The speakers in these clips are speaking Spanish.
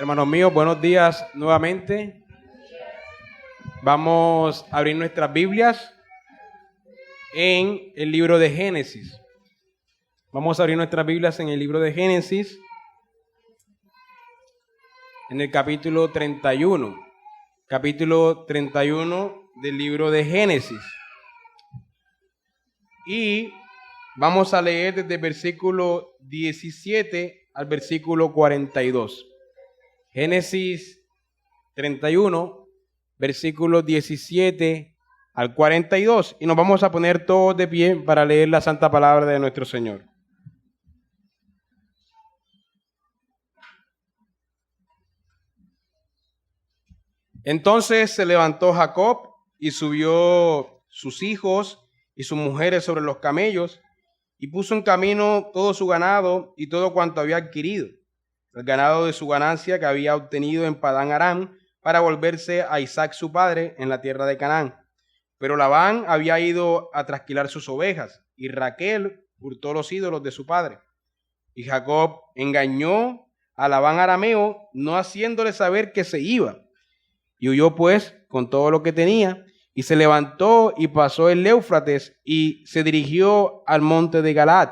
Hermanos míos, buenos días nuevamente. Vamos a abrir nuestras Biblias en el libro de Génesis. Vamos a abrir nuestras Biblias en el libro de Génesis, en el capítulo 31. Capítulo 31 del libro de Génesis. Y vamos a leer desde el versículo 17 al versículo 42. Génesis 31, versículos 17 al 42. Y nos vamos a poner todos de pie para leer la santa palabra de nuestro Señor. Entonces se levantó Jacob y subió sus hijos y sus mujeres sobre los camellos y puso en camino todo su ganado y todo cuanto había adquirido, el ganado de su ganancia que había obtenido en Padán Aram, para volverse a Isaac su padre en la tierra de Canaán. Pero Labán había ido a trasquilar sus ovejas, y Raquel hurtó los ídolos de su padre. Y Jacob engañó a Labán arameo, no haciéndole saber que se iba. Y huyó pues con todo lo que tenía, y se levantó y pasó el Éufrates, y se dirigió al monte de Galaad.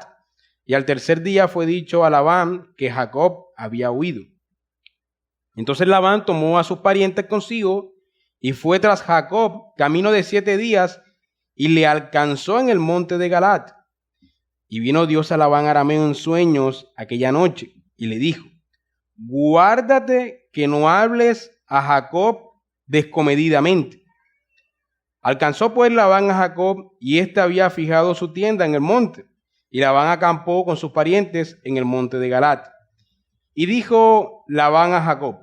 Y al tercer día fue dicho a Labán que Jacob había huido. Entonces Labán tomó a sus parientes consigo y fue tras Jacob camino de 7 días y le alcanzó en el monte de Galaad. Y vino Dios a Labán arameo en sueños aquella noche y le dijo: guárdate que no hables a Jacob descomedidamente. Alcanzó pues Labán a Jacob, y éste había fijado su tienda en el monte, y Labán acampó con sus parientes en el monte de Galaad. Y dijo Labán a Jacob: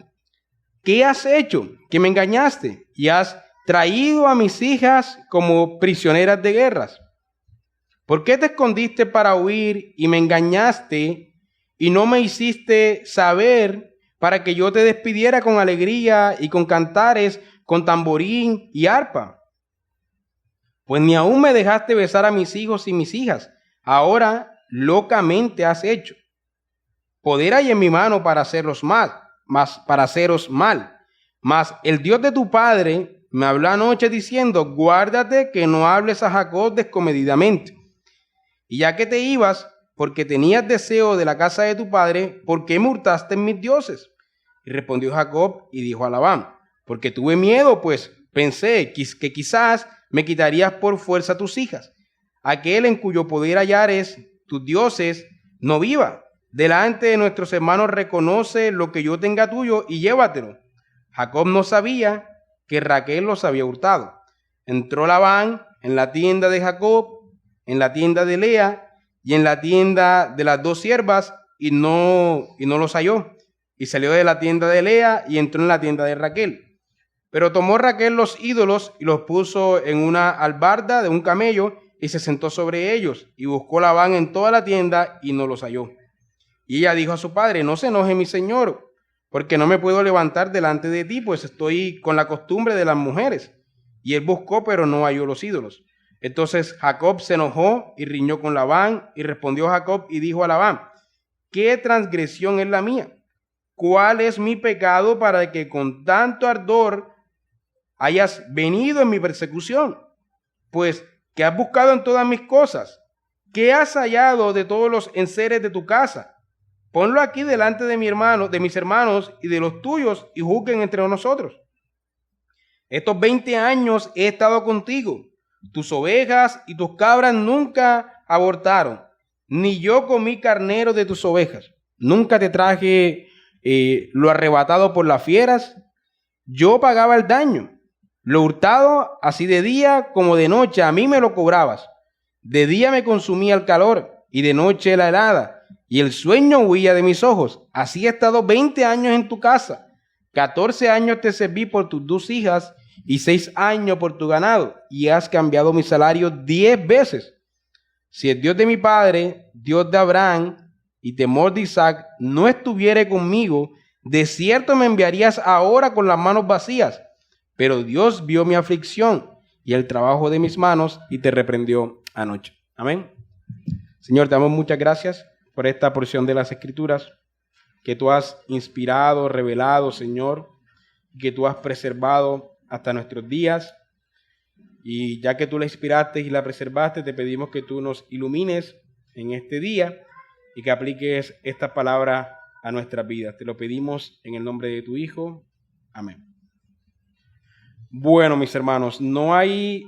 ¿qué has hecho? Que me engañaste y has traído a mis hijas como prisioneras de guerras. ¿Por qué te escondiste para huir y me engañaste y no me hiciste saber para que yo te despidiera con alegría y con cantares, con tamborín y arpa? Pues ni aún me dejaste besar a mis hijos y mis hijas. Ahora locamente has hecho. Poder hay en mi mano para haceros mal, mas el Dios de tu padre me habló anoche diciendo: guárdate que no hables a Jacob descomedidamente. Y ya que te ibas, porque tenías deseo de la casa de tu padre, ¿por qué me hurtaste en mis dioses? Y respondió Jacob y dijo a Labán: porque tuve miedo, pues pensé que quizás me quitarías por fuerza tus hijas. Aquel en cuyo poder hallares tus dioses no viva. Delante de nuestros hermanos reconoce lo que yo tenga tuyo y llévatelo. Jacob no sabía que Raquel los había hurtado. Entró Labán en la tienda de Jacob, en la tienda de Lea y en la tienda de las 2 siervas y no los halló. Y salió de la tienda de Lea y entró en la tienda de Raquel. Pero tomó Raquel los ídolos y los puso en una albarda de un camello y se sentó sobre ellos. Y buscó Labán en toda la tienda y no los halló. Y ella dijo a su padre: no se enoje mi señor, porque no me puedo levantar delante de ti, pues estoy con la costumbre de las mujeres. Y él buscó, pero no halló los ídolos. Entonces Jacob se enojó y riñó con Labán, y respondió Jacob y dijo a Labán: ¿qué transgresión es la mía? ¿Cuál es mi pecado para que con tanto ardor hayas venido en mi persecución? Pues, ¿qué has buscado en todas mis cosas? ¿Qué has hallado de todos los enseres de tu casa? Ponlo aquí delante de mis hermanos y de los tuyos, y juzguen entre nosotros. Estos 20 años he estado contigo. Tus ovejas y tus cabras nunca abortaron, ni yo comí carnero de tus ovejas. Nunca te traje lo arrebatado por las fieras. Yo pagaba el daño. Lo hurtado, así de día como de noche, a mí me lo cobrabas. De día me consumía el calor y de noche la helada, y el sueño huía de mis ojos. Así he estado 20 años en tu casa. 14 años te serví por tus 2 hijas y 6 años por tu ganado, y has cambiado mi salario 10 veces. Si el Dios de mi padre, Dios de Abraham y temor de Isaac, no estuviere conmigo, de cierto me enviarías ahora con las manos vacías. Pero Dios vio mi aflicción y el trabajo de mis manos y te reprendió anoche. Amén. Señor, te damos muchas gracias por esta porción de las Escrituras. que tú has inspirado, revelado, Señor, que tú has preservado hasta nuestros días. Y ya que tú la inspiraste y la preservaste, te pedimos que tú nos ilumines en este día y que apliques esta palabra a nuestras vidas. Te lo pedimos en el nombre de tu Hijo. Amén. Bueno, mis hermanos, no hay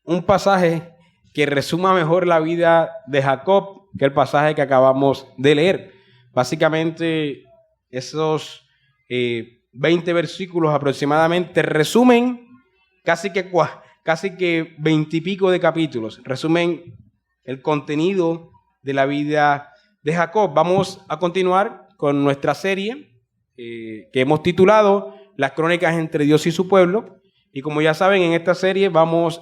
un pasaje que resuma mejor la vida de Jacob que el pasaje que acabamos de leer. Básicamente, esos 20 versículos aproximadamente resumen casi que 20 y pico de capítulos, resumen el contenido de la vida de Jacob. Vamos a continuar con nuestra serie que hemos titulado Las crónicas entre Dios y su pueblo. Y como ya saben, en esta serie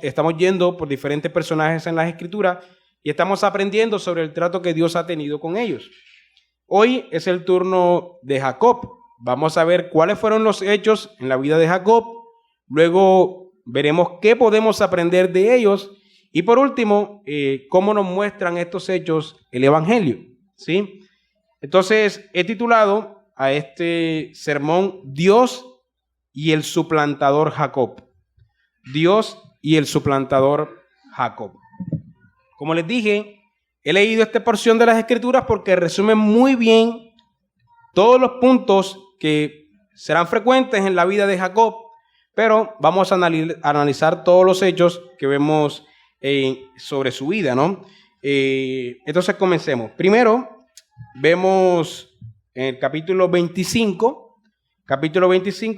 estamos yendo por diferentes personajes en las Escrituras y estamos aprendiendo sobre el trato que Dios ha tenido con ellos. Hoy es el turno de Jacob. Vamos a ver cuáles fueron los hechos en la vida de Jacob. Luego veremos qué podemos aprender de ellos. Y por último, cómo nos muestran estos hechos el Evangelio, ¿sí? Entonces, he titulado a este sermón Dios y el suplantador Jacob. Dios y el suplantador Jacob. Como les dije, he leído esta porción de las Escrituras porque resume muy bien todos los puntos que serán frecuentes en la vida de Jacob, pero vamos a analizar todos los hechos que vemos sobre su vida, ¿no? Entonces comencemos. Primero, vemos en el capítulo 25,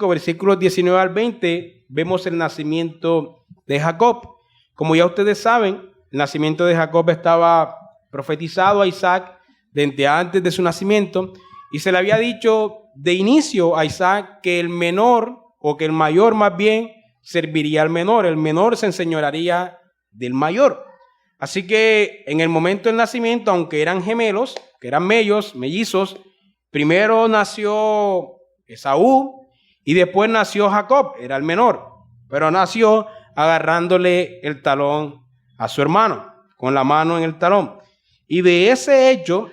versículos 19 al 20, vemos el nacimiento de Jacob. Como ya ustedes saben, el nacimiento de Jacob estaba profetizado a Isaac desde antes de su nacimiento y se le había dicho de inicio a Isaac que el menor, o que el mayor más bien, serviría al menor. El menor se enseñorearía del mayor. Así que en el momento del nacimiento, aunque eran gemelos, que eran mellizos, primero nació Esaú y después nació Jacob, era el menor, pero nació agarrándole el talón a su hermano, con la mano en el talón. Y de ese hecho,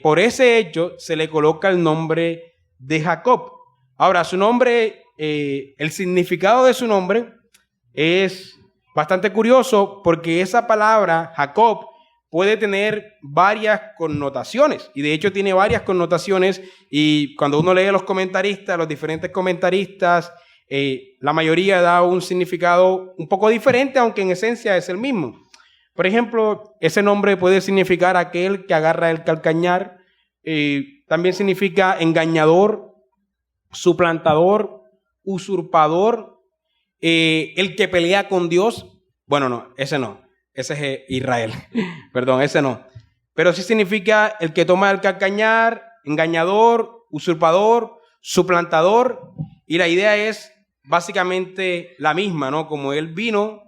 por ese hecho, se le coloca el nombre de Jacob. Ahora, su nombre, el significado de su nombre es bastante curioso porque esa palabra, Jacob, puede tener varias connotaciones y de hecho tiene varias connotaciones y cuando uno lee los diferentes comentaristas, la mayoría da un significado un poco diferente, aunque en esencia es el mismo. Por ejemplo, ese nombre puede significar aquel que agarra el calcañar, también significa engañador, suplantador, usurpador, el que pelea con Dios. Bueno, no, ese no. Ese es Israel. Perdón, ese no. Pero sí significa el que toma el calcañar, engañador, usurpador, suplantador. Y la idea es básicamente la misma, ¿no? Como él vino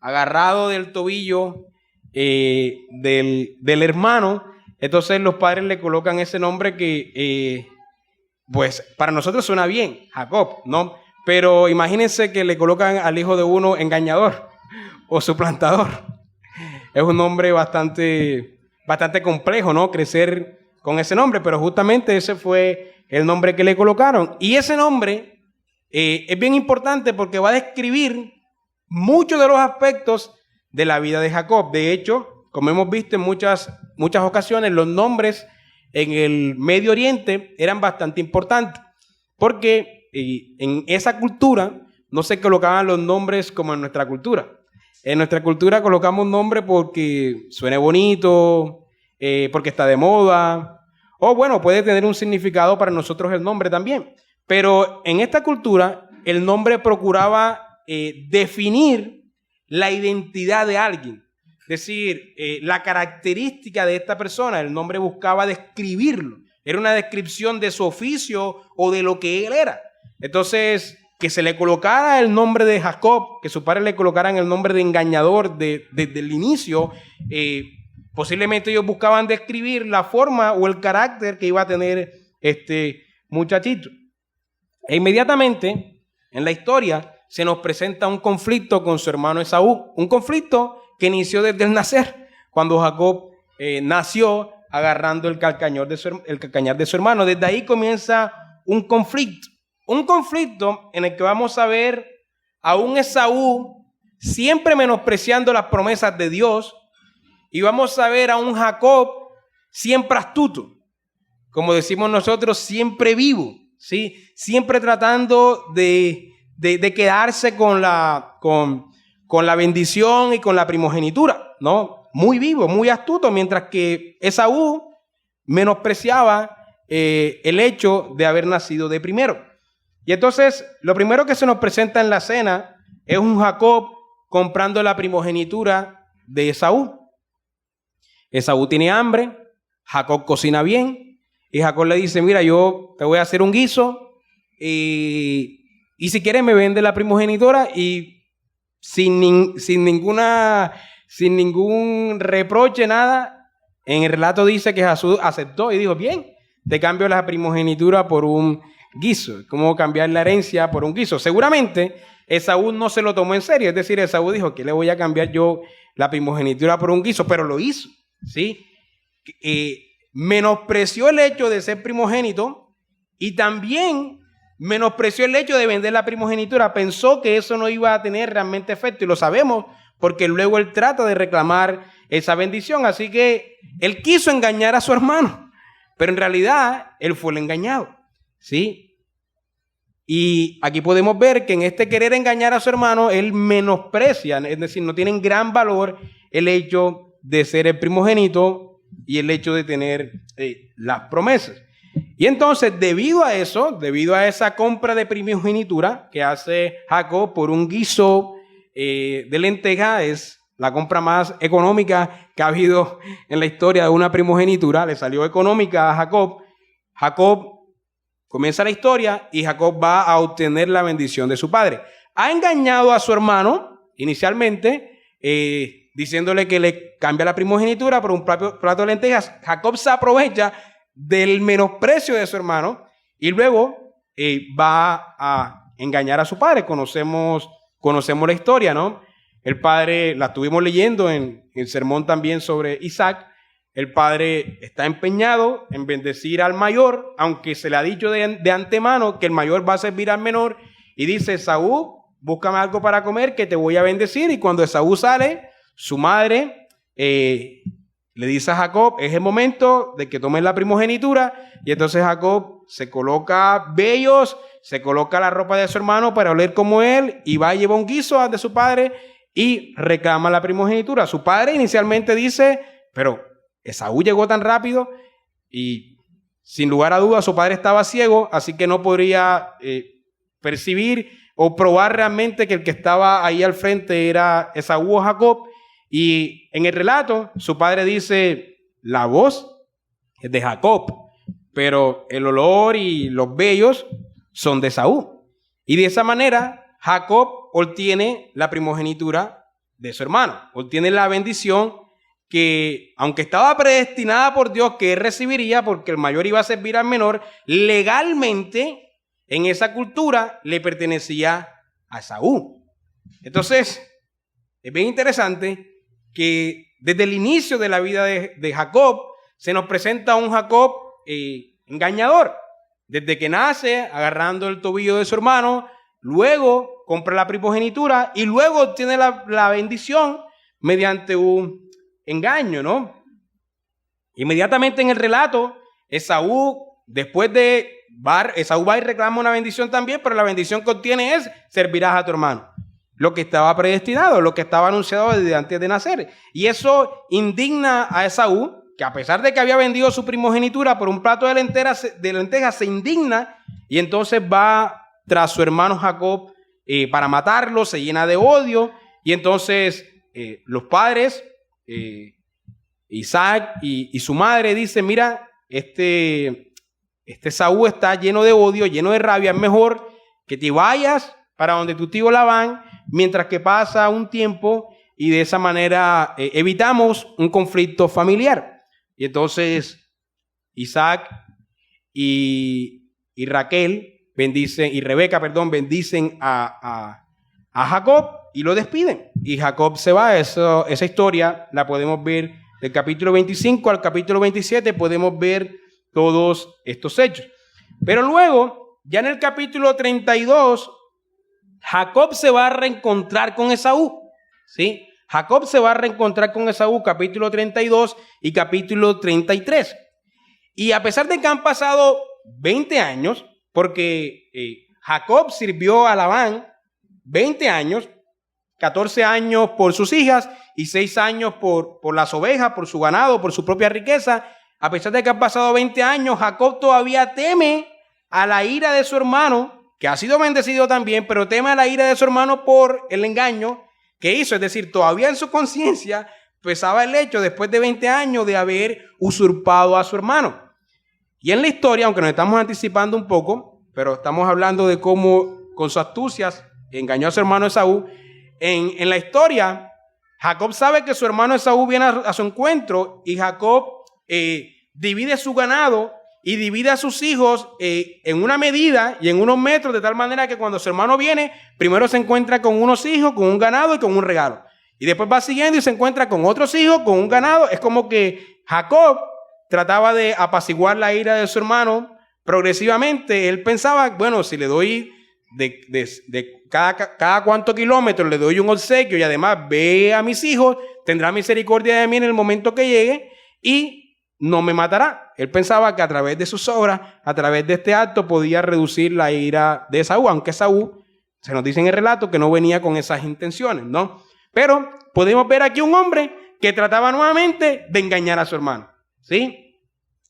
agarrado del tobillo del hermano, entonces los padres le colocan ese nombre que, pues, para nosotros suena bien, Jacob, ¿no? Pero imagínense que le colocan al hijo de uno engañador o suplantador. Es un nombre bastante complejo, ¿no? Crecer con ese nombre, pero justamente ese fue el nombre que le colocaron. Y ese nombre es bien importante porque va a describir muchos de los aspectos de la vida de Jacob. De hecho, como hemos visto en muchas ocasiones, los nombres en el Medio Oriente eran bastante importantes porque en esa cultura no se colocaban los nombres como en nuestra cultura. En nuestra cultura colocamos nombre porque suene bonito, porque está de moda, o bueno, puede tener un significado para nosotros el nombre también. Pero en esta cultura el nombre procuraba definir la identidad de alguien. Es decir, la característica de esta persona, el nombre buscaba describirlo. Era una descripción de su oficio o de lo que él era. Entonces, que se le colocara el nombre de Jacob, que sus padres le colocaran el nombre de engañador desde el inicio, posiblemente ellos buscaban describir la forma o el carácter que iba a tener este muchachito. E inmediatamente en la historia se nos presenta un conflicto con su hermano Esaú, un conflicto que inició desde el nacer. Cuando Jacob nació, agarrando el calcañar de su hermano. Desde ahí comienza un conflicto en el que vamos a ver a un Esaú siempre menospreciando las promesas de Dios, y vamos a ver a un Jacob siempre astuto, como decimos nosotros, siempre vivo, ¿sí? Siempre tratando de quedarse con la bendición y con la primogenitura, ¿no? Muy vivo, muy astuto, mientras que Esaú menospreciaba el hecho de haber nacido de primero. Y entonces, lo primero que se nos presenta en la escena es un Jacob comprando la primogenitura de Esaú. Esaú tiene hambre, Jacob cocina bien, y Jacob le dice, mira, yo te voy a hacer un guiso, y si quieres me vende la primogenitura, y sin ningún reproche, nada, en el relato dice que Esaú aceptó y dijo, bien, te cambio la primogenitura por un guiso. ¿Cómo cambiar la herencia por un guiso? Seguramente Esaú no se lo tomó en serio, es decir, Esaú dijo, ¿qué le voy a cambiar yo la primogenitura por un guiso? Pero lo hizo, ¿sí? Menospreció el hecho de ser primogénito y también menospreció el hecho de vender la primogenitura. Pensó que eso no iba a tener realmente efecto, y lo sabemos porque luego él trata de reclamar esa bendición. Así que él quiso engañar a su hermano, pero en realidad él fue el engañado, ¿sí? Y aquí podemos ver que en este querer engañar a su hermano, él menosprecia, es decir, no tiene en gran valor el hecho de ser el primogénito y el hecho de tener las promesas. Y entonces, debido a eso, debido a esa compra de primogenitura que hace Jacob por un guiso de lenteja, es la compra más económica que ha habido en la historia de una primogenitura, le salió económica a Jacob. Jacob comienza la historia y Jacob va a obtener la bendición de su padre. Ha engañado a su hermano inicialmente, diciéndole que le cambia la primogenitura por un plato de lentejas. Jacob se aprovecha del menosprecio de su hermano y luego va a engañar a su padre. Conocemos la historia, ¿no? El padre, la estuvimos leyendo en el sermón también sobre Isaac. El padre está empeñado en bendecir al mayor, aunque se le ha dicho de antemano que el mayor va a servir al menor, y dice, Esaú, búscame algo para comer que te voy a bendecir. Y cuando Esaú sale, su madre le dice a Jacob, es el momento de que tomes la primogenitura. Y entonces Jacob se coloca vellos, se coloca la ropa de su hermano para oler como él, y va a llevar un guiso de su padre y reclama la primogenitura. Su padre inicialmente dice, pero Esaú llegó tan rápido, y sin lugar a dudas su padre estaba ciego, así que no podría percibir o probar realmente que el que estaba ahí al frente era Esaú o Jacob. Y en el relato su padre dice, la voz es de Jacob, pero el olor y los vellos son de Esaú. Y de esa manera Jacob obtiene la primogenitura de su hermano, obtiene la bendición que, aunque estaba predestinada por Dios que él recibiría, porque el mayor iba a servir al menor, legalmente en esa cultura le pertenecía a Esaú. Entonces, es bien interesante que desde el inicio de la vida de Jacob se nos presenta un Jacob engañador. Desde que nace, agarrando el tobillo de su hermano, luego compra la primogenitura y luego obtiene la bendición mediante un engaño, ¿no? Inmediatamente en el relato, Esaú va y reclama una bendición también, pero la bendición que obtiene es, servirás a tu hermano. Lo que estaba predestinado, lo que estaba anunciado desde antes de nacer. Y eso indigna a Esaú, que a pesar de que había vendido su primogenitura por un plato de lentejas, se indigna y entonces va tras su hermano Jacob para matarlo, se llena de odio. Y entonces los padres, Isaac y su madre, dicen, mira, este Esaú está lleno de odio, lleno de rabia, es mejor que te vayas para donde tu tío Labán, mientras que pasa un tiempo, y de esa manera evitamos un conflicto familiar. Y entonces Isaac y Rebeca bendicen a Jacob y lo despiden. Y Jacob se va. Esa historia la podemos ver Del capítulo 25 al capítulo 27 podemos ver todos estos hechos. Pero luego, ya en el capítulo 32, Jacob se va a reencontrar con Esaú, ¿sí? Jacob se va a reencontrar con Esaú, capítulo 32 y capítulo 33. Y a pesar de que han pasado 20 años, porque Jacob sirvió a Labán 20 años, 14 años por sus hijas y 6 años por las ovejas, por su ganado, por su propia riqueza. A pesar de que han pasado 20 años, Jacob todavía teme a la ira de su hermano, que ha sido bendecido también, pero teme a la ira de su hermano por el engaño que hizo. Es decir, todavía en su conciencia pesaba el hecho, después de 20 años, de haber usurpado a su hermano. Y en la historia, aunque nos estamos anticipando un poco, pero estamos hablando de cómo con sus astucias engañó a su hermano Esaú. En la historia, Jacob sabe que su hermano Esaú viene a su encuentro y Jacob divide su ganado y divide a sus hijos en una medida y en unos metros, de tal manera que cuando su hermano viene, primero se encuentra con unos hijos, con un ganado y con un regalo. Y después va siguiendo y se encuentra con otros hijos, con un ganado. Es como que Jacob trataba de apaciguar la ira de su hermano progresivamente. Él pensaba, bueno, si le doy de cada cuánto kilómetros le doy un obsequio y además ve a mis hijos, tendrá misericordia de mí en el momento que llegue y no me matará. Él pensaba que a través de sus obras, a través de este acto, podía reducir la ira de Esaú, aunque Esaú, se nos dice en el relato, que no venía con esas intenciones, ¿no? Pero podemos ver aquí un hombre que trataba nuevamente de engañar a su hermano, ¿sí?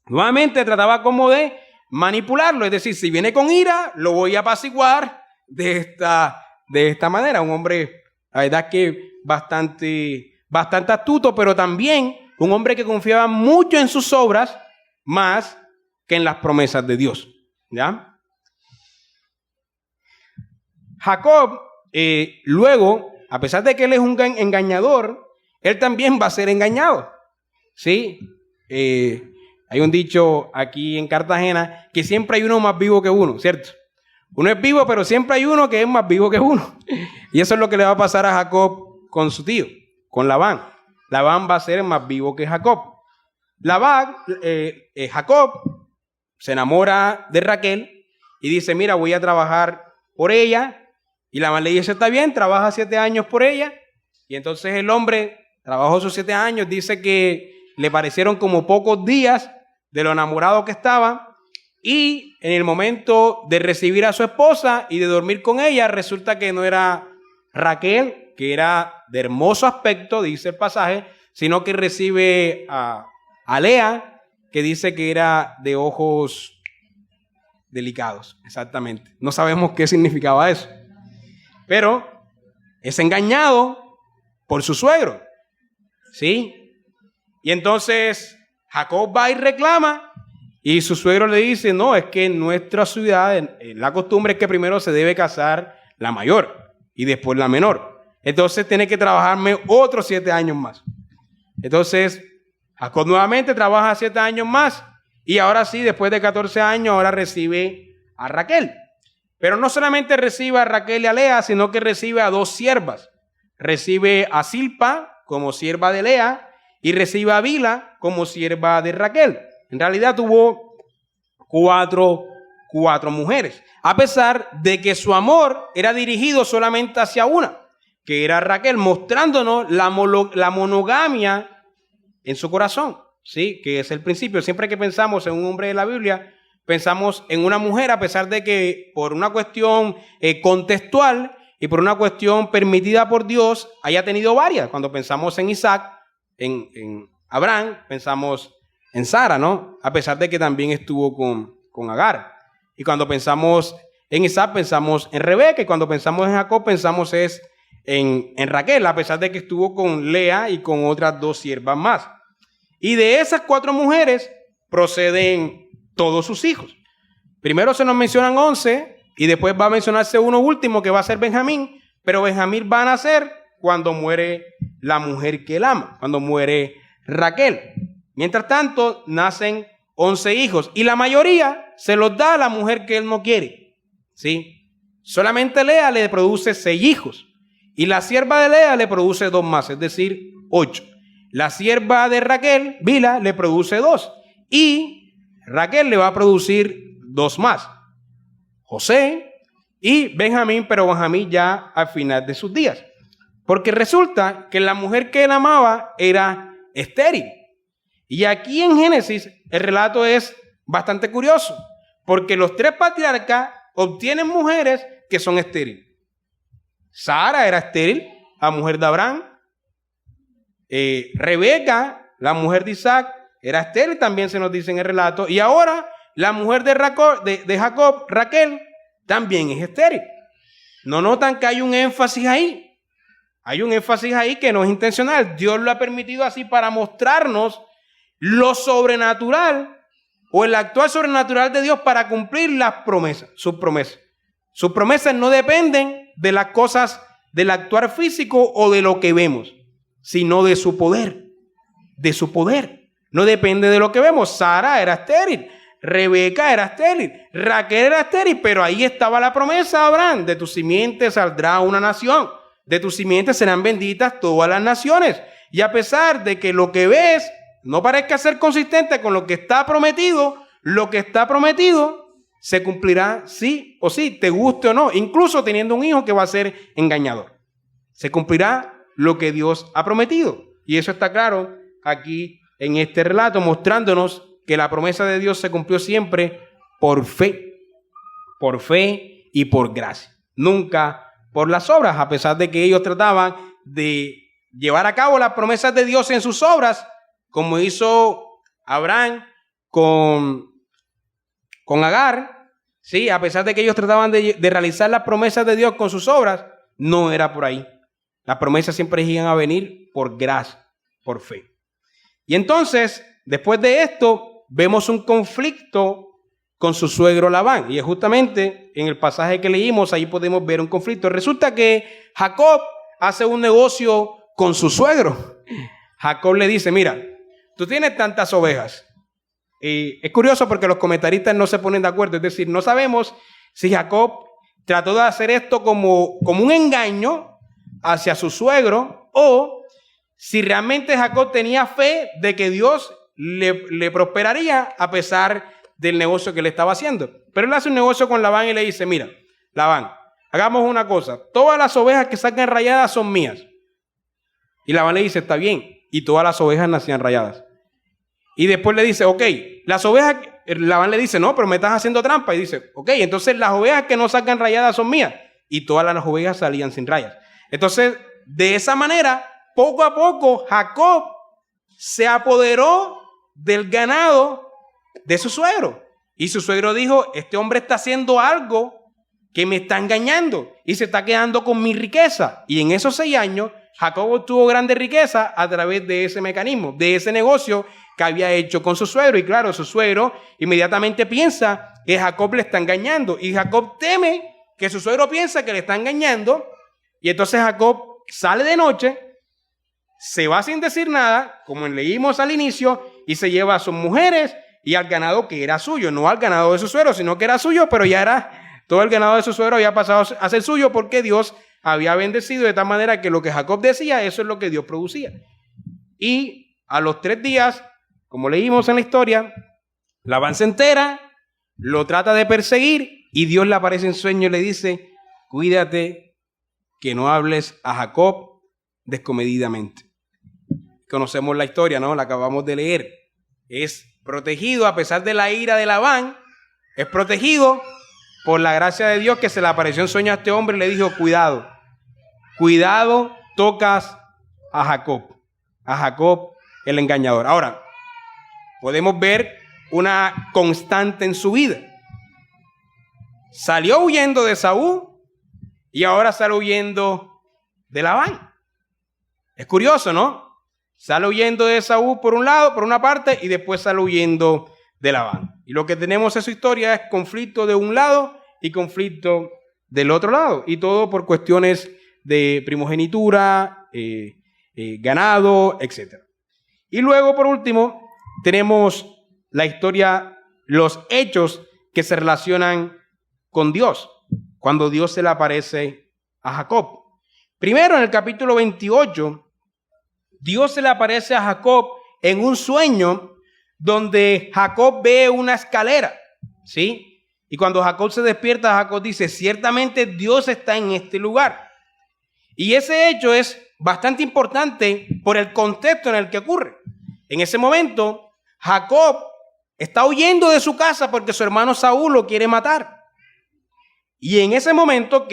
Nuevamente trataba como de manipularlo, es decir, si viene con ira, lo voy a apaciguar de esta manera. Un hombre, la verdad que bastante astuto, pero también un hombre que confiaba mucho en sus obras más que en las promesas de Dios, ¿ya? Jacob, luego, a pesar de que él es un engañador, él también va a ser engañado, ¿sí? Hay un dicho aquí en Cartagena que siempre hay uno más vivo que uno, ¿cierto? Uno es vivo, pero siempre hay uno que es más vivo que uno. Y eso es lo que le va a pasar a Jacob con su tío, con Labán. Labán va a ser más vivo que Jacob. Jacob se enamora de Raquel y dice, mira, voy a trabajar por ella. Y Labán le dice, está bien, trabaja 7 años por ella. Y entonces el hombre trabajó sus 7 años, dice que le parecieron como pocos días de lo enamorado que estaba, y en el momento de recibir a su esposa y de dormir con ella, resulta que no era Raquel, que era de hermoso aspecto, dice el pasaje, sino que recibe a Lea, que dice que era de ojos delicados, exactamente. No sabemos qué significaba eso, pero es engañado por su suegro, ¿sí? Y entonces Jacob va y reclama y su suegro le dice, no, es que en nuestra ciudad la costumbre es que primero se debe casar la mayor y después la menor. Entonces tiene que trabajarme otros 7 años más. Entonces Jacob nuevamente trabaja 7 años más y ahora sí, después de 14 años, ahora recibe a Raquel. Pero no solamente recibe a Raquel y a Lea, sino que recibe a 2 siervas. Recibe a Silpa como sierva de Lea y recibe a Bila como sierva de Raquel. En realidad tuvo cuatro mujeres, a pesar de que su amor era dirigido solamente hacia una, que era Raquel, mostrándonos la monogamia en su corazón, ¿sí? Que es el principio. Siempre que pensamos en un hombre de la Biblia, pensamos en una mujer, a pesar de que por una cuestión contextual y por una cuestión permitida por Dios, haya tenido varias. Cuando pensamos en Isaac, en Abraham, pensamos en Sara, ¿no? A pesar de que también estuvo con Agar. Y cuando pensamos en Isaac, pensamos en Rebeca. Y cuando pensamos en Jacob, pensamos en Raquel, a pesar de que estuvo con Lea y con otras 2 siervas más. Y de esas 4 mujeres proceden todos sus hijos. Primero se nos mencionan 11 y después va a mencionarse uno último que va a ser Benjamín. Pero Benjamín va a nacer cuando muere la mujer que él ama, cuando muere Raquel. Mientras tanto, nacen 11 hijos y la mayoría se los da a la mujer que él no quiere, ¿sí? Solamente Lea le produce 6 hijos y la sierva de Lea le produce 2 más, es decir, 8. La sierva de Raquel, Bilha, le produce 2. Y Raquel le va a producir 2 más. José y Benjamín, pero Benjamín ya al final de sus días. Porque resulta que la mujer que él amaba era estéril. Y aquí en Génesis el relato es bastante curioso. Porque los 3 patriarcas obtienen mujeres que son estériles. Sara era estéril, la mujer de Abraham. Rebeca, la mujer de Isaac, era estéril, también se nos dice en el relato. Y ahora la mujer de Jacob, Raquel, también es estéril. ¿No notan que hay un énfasis ahí? Hay un énfasis ahí que no es intencional. Dios lo ha permitido así para mostrarnos lo sobrenatural o el actuar sobrenatural de Dios para cumplir las promesas, sus promesas. Sus promesas no dependen de las cosas del actuar físico o de lo que vemos, sino de su poder, de su poder. No depende de lo que vemos. Sara era estéril, Rebeca era estéril, Raquel era estéril, pero ahí estaba la promesa, Abraham, de tu simiente saldrá una nación, de tu simiente serán benditas todas las naciones. Y a pesar de que lo que ves no parezca ser consistente con lo que está prometido, lo que está prometido se cumplirá sí o sí, te guste o no, incluso teniendo un hijo que va a ser engañador. Se cumplirá lo que Dios ha prometido. Y eso está claro aquí en este relato, mostrándonos que la promesa de Dios se cumplió siempre por fe y por gracia. Nunca por las obras, a pesar de que ellos trataban de llevar a cabo las promesas de Dios en sus obras, como hizo Abraham con Agar, ¿sí? A pesar de que ellos trataban de realizar las promesas de Dios con sus obras, no era por ahí. Las promesas siempre iban a venir por gracia, por fe. Y entonces, después de esto, vemos un conflicto con su suegro Labán. Y es justamente en el pasaje que leímos, ahí podemos ver un conflicto. Resulta que Jacob hace un negocio con su suegro. Jacob le dice, mira, tú tienes tantas ovejas. Y es curioso porque los comentaristas no se ponen de acuerdo. Es decir, no sabemos si Jacob trató de hacer esto como un engaño hacia su suegro o si realmente Jacob tenía fe de que Dios le prosperaría a pesar del negocio que le estaba haciendo. Pero él hace un negocio con Labán y le dice, mira, Labán, hagamos una cosa. Todas las ovejas que salgan rayadas son mías. Y Labán le dice, está bien. Y todas las ovejas nacían rayadas. Y después le dice, ok, las ovejas, Labán le dice, no, pero me estás haciendo trampa. Y dice, ok, entonces las ovejas que no salgan rayadas son mías. Y todas las ovejas salían sin rayas. Entonces, de esa manera, poco a poco, Jacob se apoderó del ganado de su suegro. Y su suegro dijo, este hombre está haciendo algo que me está engañando y se está quedando con mi riqueza. Y en esos 6 años, Jacob obtuvo grande riqueza a través de ese mecanismo, de ese negocio que había hecho con su suegro. Y claro, su suegro inmediatamente piensa que Jacob le está engañando. Y Jacob teme que su suegro piensa que le está engañando. Y entonces Jacob sale de noche, se va sin decir nada, como leímos al inicio, y se lleva a sus mujeres y al ganado que era suyo. No al ganado de su suegro, sino que era suyo, pero ya era todo el ganado de su suegro había pasado a ser suyo porque Dios había bendecido de tal manera que lo que Jacob decía, eso es lo que Dios producía. Y a los 3 días, como leímos en la historia, Labán se entera, lo trata de perseguir y Dios le aparece en sueño y le dice, cuídate que no hables a Jacob descomedidamente. Conocemos la historia, ¿no? La acabamos de leer. Es protegido a pesar de la ira de Labán, es protegido por la gracia de Dios que se le apareció en sueño a este hombre y le dijo, cuidado, tocas a Jacob el engañador. Ahora, podemos ver una constante en su vida. Salió huyendo de Saúl y ahora sale huyendo de Labán. Es curioso, ¿no? Sale huyendo de Saúl por un lado, por una parte, y después sale huyendo de Labán. Y lo que tenemos en su historia es conflicto de un lado y conflicto del otro lado. Y todo por cuestiones de primogenitura, ganado, etc. Y luego, por último, tenemos la historia, los hechos que se relacionan con Dios, cuando Dios se le aparece a Jacob. Primero, en el capítulo 28, Dios se le aparece a Jacob en un sueño donde Jacob ve una escalera, ¿sí? Y cuando Jacob se despierta, Jacob dice, ciertamente Dios está en este lugar. Y ese hecho es bastante importante por el contexto en el que ocurre. En ese momento, Jacob está huyendo de su casa porque su hermano Saúl lo quiere matar. Y en ese momento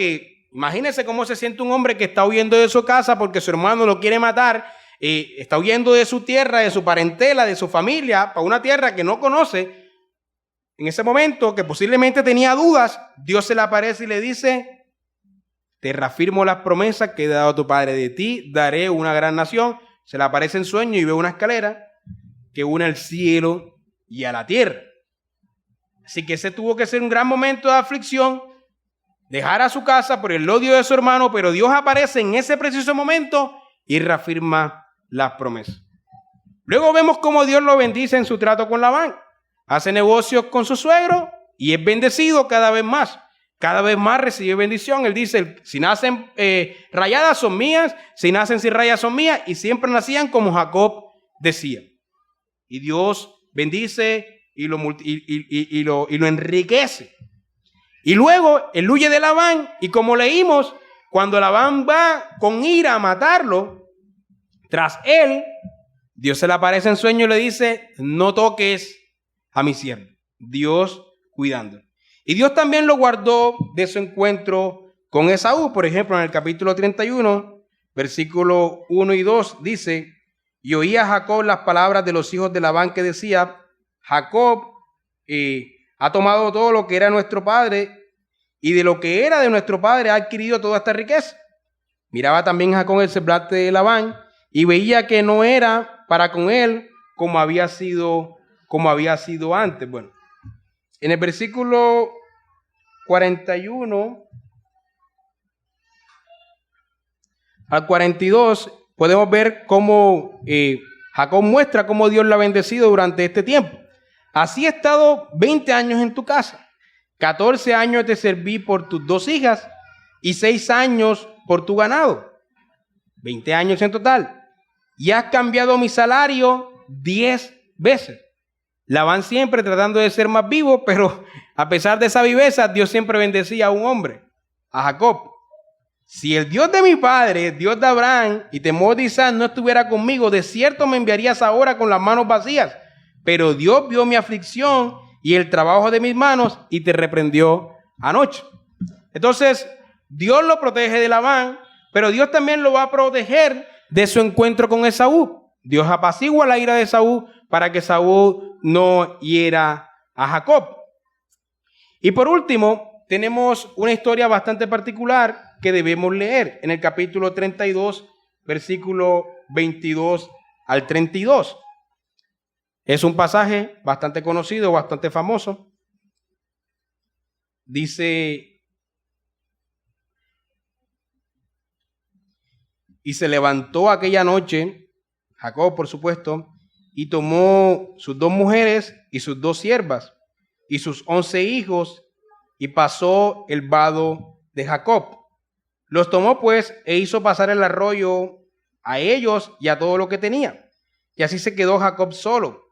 imagínense cómo se siente un hombre que está huyendo de su casa porque su hermano lo quiere matar, está huyendo de su tierra, de su parentela, de su familia, para una tierra que no conoce. En ese momento, que posiblemente tenía dudas, Dios se le aparece y le dice, te reafirmo las promesas que he dado a tu padre, de ti daré una gran nación. Se le aparece en sueño y ve una escalera que une al cielo y a la tierra. Así que ese tuvo que ser un gran momento de aflicción, dejar a su casa por el odio de su hermano, pero Dios aparece en ese preciso momento y reafirma las promesas. Luego vemos cómo Dios lo bendice en su trato con Labán. Hace negocios con su suegro y es bendecido cada vez más. Cada vez más recibe bendición. Él dice, si nacen rayadas son mías, si nacen sin rayas son mías, y siempre nacían como Jacob decía. Y Dios bendice y lo enriquece. Y luego él huye de Labán, y como leímos, cuando Labán va con ira a matarlo, tras él, Dios se le aparece en sueño y le dice, no toques a mi siervo. Dios cuidándolo. Y Dios también lo guardó de su encuentro con Esaú. Por ejemplo, en el capítulo 31, versículo 1 y 2, dice, y oía Jacob las palabras de los hijos de Labán que decía, Jacob ha tomado todo lo que era nuestro padre, y de lo que era de nuestro padre ha adquirido toda esta riqueza. Miraba también Jacob el semblante de Labán, y veía que no era para con él como había sido antes. Bueno, en el versículo 41 al 42 podemos ver cómo Jacob muestra cómo Dios lo ha bendecido durante este tiempo. Así he estado 20 años en tu casa, 14 años te serví por tus 2 hijas y 6 años por tu ganado, 20 años en total, y has cambiado mi salario 10 veces. Labán siempre tratando de ser más vivo, pero a pesar de esa viveza, Dios siempre bendecía a un hombre, a Jacob. Si el Dios de mi padre, Dios de Abraham y temor de Isaac no estuviera conmigo, de cierto me enviarías ahora con las manos vacías. Pero Dios vio mi aflicción y el trabajo de mis manos y te reprendió anoche. Entonces, Dios lo protege de Labán, pero Dios también lo va a proteger de su encuentro con Esaú. Dios apacigua la ira de Esaú para que Esaú no hiera a Jacob. Y por último, tenemos una historia bastante particular que debemos leer en el capítulo 32, versículo 22 al 32. Es un pasaje bastante conocido, bastante famoso. Dice, y se levantó aquella noche, Jacob por supuesto, y tomó sus 2 mujeres y sus 2 siervas y sus 11 hijos y pasó el vado de Jacob. Los tomó pues e hizo pasar el arroyo a ellos y a todo lo que tenía. Y así se quedó Jacob solo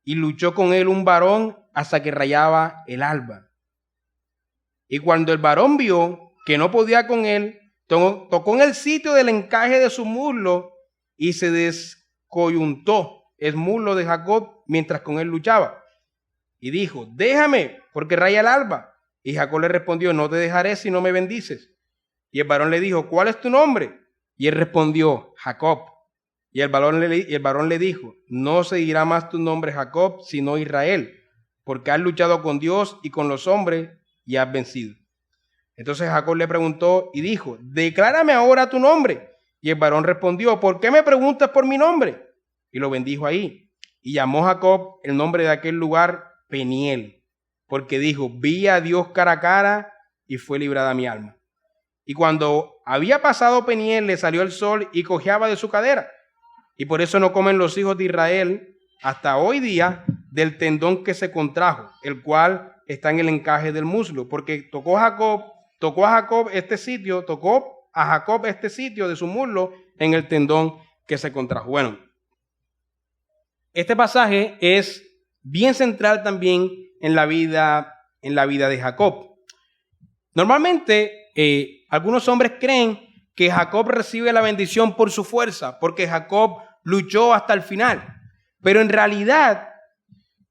y luchó con él un varón hasta que rayaba el alba. Y cuando el varón vio que no podía con él, tocó en el sitio del encaje de su muslo y se descoyuntó el muslo de Jacob mientras con él luchaba. Y dijo, déjame, porque raya el alba. Y Jacob le respondió, no te dejaré si no me bendices. Y el varón le dijo, ¿cuál es tu nombre? Y él respondió, Jacob. Y el varón le dijo, no se dirá más tu nombre Jacob, sino Israel, porque has luchado con Dios y con los hombres y has vencido. Entonces Jacob le preguntó y dijo, declárame ahora tu nombre. Y el varón respondió, ¿por qué me preguntas por mi nombre? Y lo bendijo ahí. Y llamó Jacob el nombre de aquel lugar Peniel, porque dijo, vi a Dios cara a cara y fue librada mi alma. Y cuando había pasado Peniel, le salió el sol y cojeaba de su cadera. Y por eso no comen los hijos de Israel hasta hoy día del tendón que se contrajo, el cual está en el encaje del muslo, porque tocó a Jacob este sitio de su muslo en el tendón que se contrajo. Bueno, este pasaje es bien central también en la vida de Jacob. Normalmente, algunos hombres creen que Jacob recibe la bendición por su fuerza, porque Jacob luchó hasta el final. Pero en realidad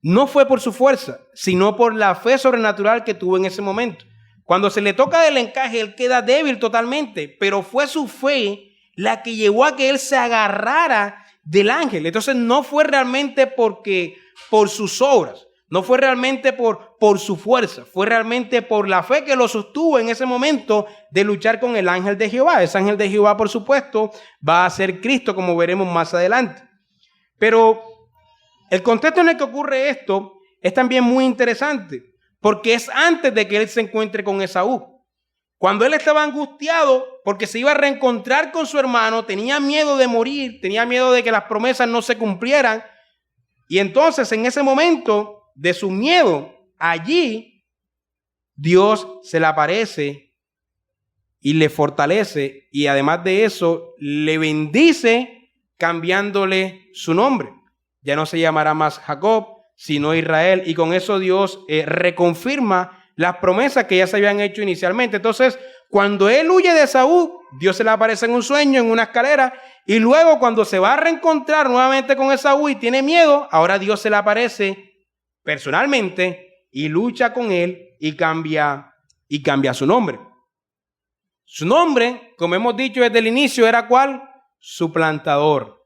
no fue por su fuerza, sino por la fe sobrenatural que tuvo en ese momento. Cuando se le toca del encaje, él queda débil totalmente, pero fue su fe la que llevó a que él se agarrara del ángel. Entonces no fue realmente por sus obras, no fue realmente por su fuerza, fue realmente por la fe que lo sostuvo en ese momento de luchar con el ángel de Jehová. Ese ángel de Jehová, por supuesto, va a ser Cristo, como veremos más adelante. Pero el contexto en el que ocurre esto es también muy interesante, porque es antes de que él se encuentre con Esaú. Cuando él estaba angustiado porque se iba a reencontrar con su hermano, tenía miedo de morir, tenía miedo de que las promesas no se cumplieran. Y entonces en ese momento de su miedo, allí Dios se le aparece y le fortalece, y además de eso le bendice cambiándole su nombre. Ya no se llamará más Jacob, sino Israel, y con eso Dios reconfirma las promesas que ya se habían hecho inicialmente. Entonces, cuando él huye de Saúl, Dios se le aparece en un sueño, en una escalera, y luego cuando se va a reencontrar nuevamente con Esaú y tiene miedo, ahora Dios se le aparece personalmente y lucha con él y cambia su nombre. Su nombre, como hemos dicho desde el inicio, era ¿cuál? Suplantador,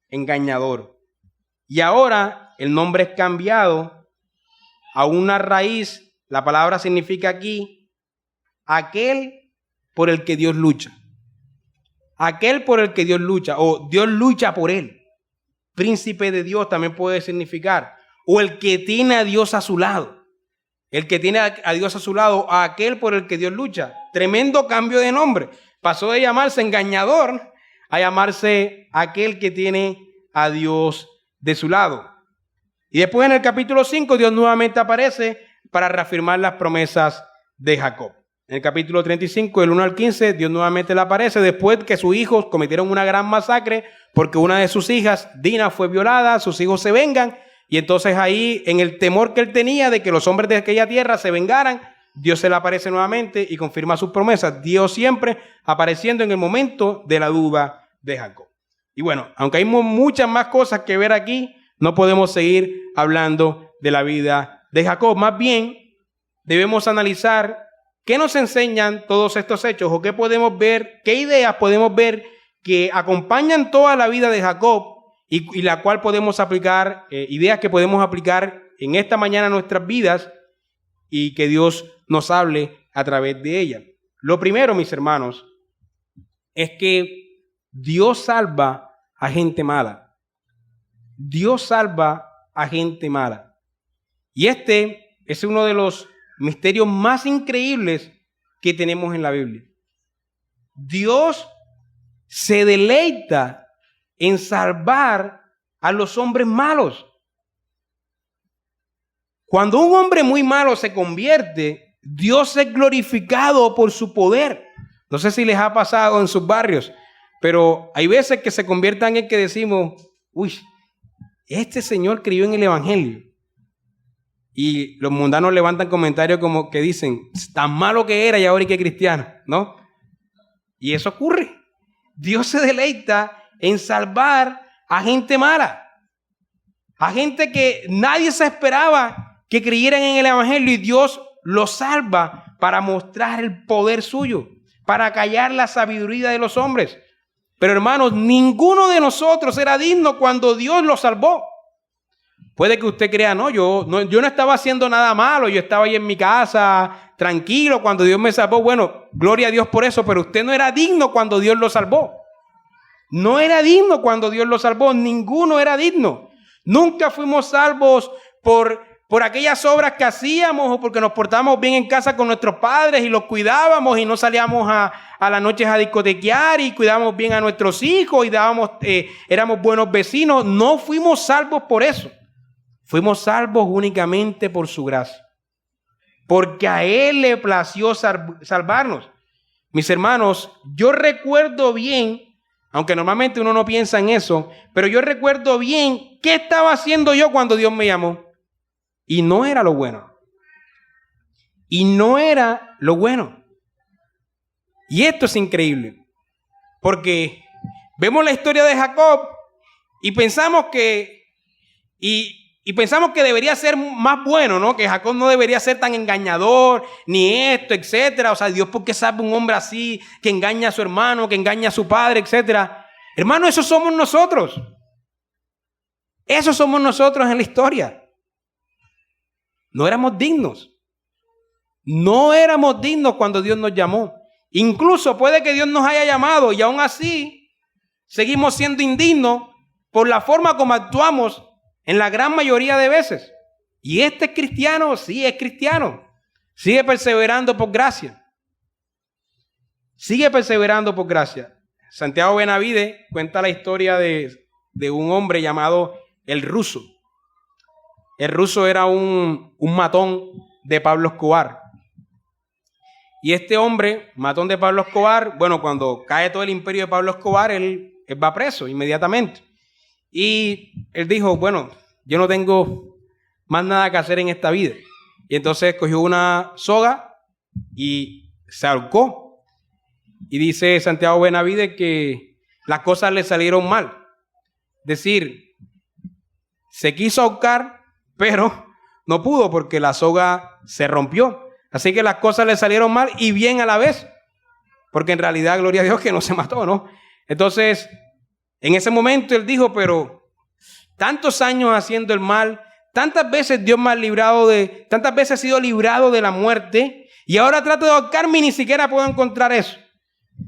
engañador. Y ahora el nombre es cambiado a una raíz. La palabra significa aquí aquel por el que Dios lucha. Aquel por el que Dios lucha, o Dios lucha por él. Príncipe de Dios también puede significar, o el que tiene a Dios a su lado. El que tiene a Dios a su lado, a aquel por el que Dios lucha. Tremendo cambio de nombre. Pasó de llamarse engañador a llamarse aquel que tiene a Dios de su lado. Y después en el capítulo 5 Dios nuevamente aparece para reafirmar las promesas de Jacob. En el capítulo 35, del 1 al 15, Dios nuevamente le aparece después que sus hijos cometieron una gran masacre porque una de sus hijas, Dina, fue violada, sus hijos se vengan, y entonces ahí, en el temor que él tenía de que los hombres de aquella tierra se vengaran, Dios se le aparece nuevamente y confirma sus promesas. Dios siempre apareciendo en el momento de la duda de Jacob. Y bueno, aunque hay muchas más cosas que ver aquí, no podemos seguir hablando de la vida de Jacob. Más bien, debemos analizar qué nos enseñan todos estos hechos, o qué podemos ver, qué ideas podemos ver que acompañan toda la vida de Jacob y la cual podemos aplicar, ideas que podemos aplicar en esta mañana a nuestras vidas y que Dios nos hable a través de ella. Lo primero, mis hermanos, es que Dios salva a gente mala. Dios salva a gente mala. Y este es uno de los misterios más increíbles que tenemos en la Biblia. Dios se deleita en salvar a los hombres malos. Cuando un hombre muy malo se convierte, Dios es glorificado por su poder. No sé si les ha pasado en sus barrios, pero hay veces que se convierte en el que decimos, uy, este señor creyó en el evangelio. Y los mundanos levantan comentarios como que dicen, tan malo que era y ahora y que cristiano, ¿no? Y eso ocurre. Dios se deleita en salvar a gente mala, a gente que nadie se esperaba que creyeran en el evangelio, y Dios los salva para mostrar el poder suyo, para callar la sabiduría de los hombres. Pero hermanos, ninguno de nosotros era digno cuando Dios los salvó. Puede que usted crea, yo no estaba haciendo nada malo, yo estaba ahí en mi casa tranquilo cuando Dios me salvó. Bueno, gloria a Dios por eso, pero usted no era digno cuando Dios lo salvó. No era digno cuando Dios lo salvó, ninguno era digno. Nunca fuimos salvos por aquellas obras que hacíamos o porque nos portábamos bien en casa con nuestros padres y los cuidábamos y no salíamos a las noches a discotequear y cuidábamos bien a nuestros hijos y éramos buenos vecinos. No fuimos salvos por eso. Fuimos salvos únicamente por su gracia, porque a Él le plació salvarnos. Mis hermanos, yo recuerdo bien Aunque normalmente uno no piensa en eso, pero yo recuerdo bien qué estaba haciendo yo cuando Dios me llamó. Y no era lo bueno. Y no era lo bueno. Y esto es increíble, porque vemos la historia de Jacob y pensamos que pensamos que debería ser más bueno, ¿no? Que Jacob no debería ser tan engañador, ni esto, etcétera. O sea, Dios, ¿por qué sabe un hombre así que engaña a su hermano, que engaña a su padre, etcétera? Hermano, esos somos nosotros. Esos somos nosotros en la historia. No éramos dignos. No éramos dignos cuando Dios nos llamó. Incluso puede que Dios nos haya llamado y aún así seguimos siendo indignos por la forma como actuamos en la gran mayoría de veces. ¿Y este es cristiano? Sí, es cristiano. Sigue perseverando por gracia. Sigue perseverando por gracia. Santiago Benavides cuenta la historia de un hombre llamado el Ruso. El Ruso era un matón de Pablo Escobar. Y este hombre, matón de Pablo Escobar, bueno, cuando cae todo el imperio de Pablo Escobar, él va preso inmediatamente. Y él dijo, bueno, yo no tengo más nada que hacer en esta vida. Y entonces cogió una soga y se ahorcó. Y dice Santiago Benavides que las cosas le salieron mal. Es decir, se quiso ahorcar, pero no pudo porque la soga se rompió. Así que las cosas le salieron mal y bien a la vez. Porque en realidad, gloria a Dios, que no se mató, ¿no? Entonces, en ese momento él dijo, pero tantos años haciendo el mal, tantas veces Dios me ha librado tantas veces he sido librado de la muerte y ahora trato de ahorcarme y ni siquiera puedo encontrar eso.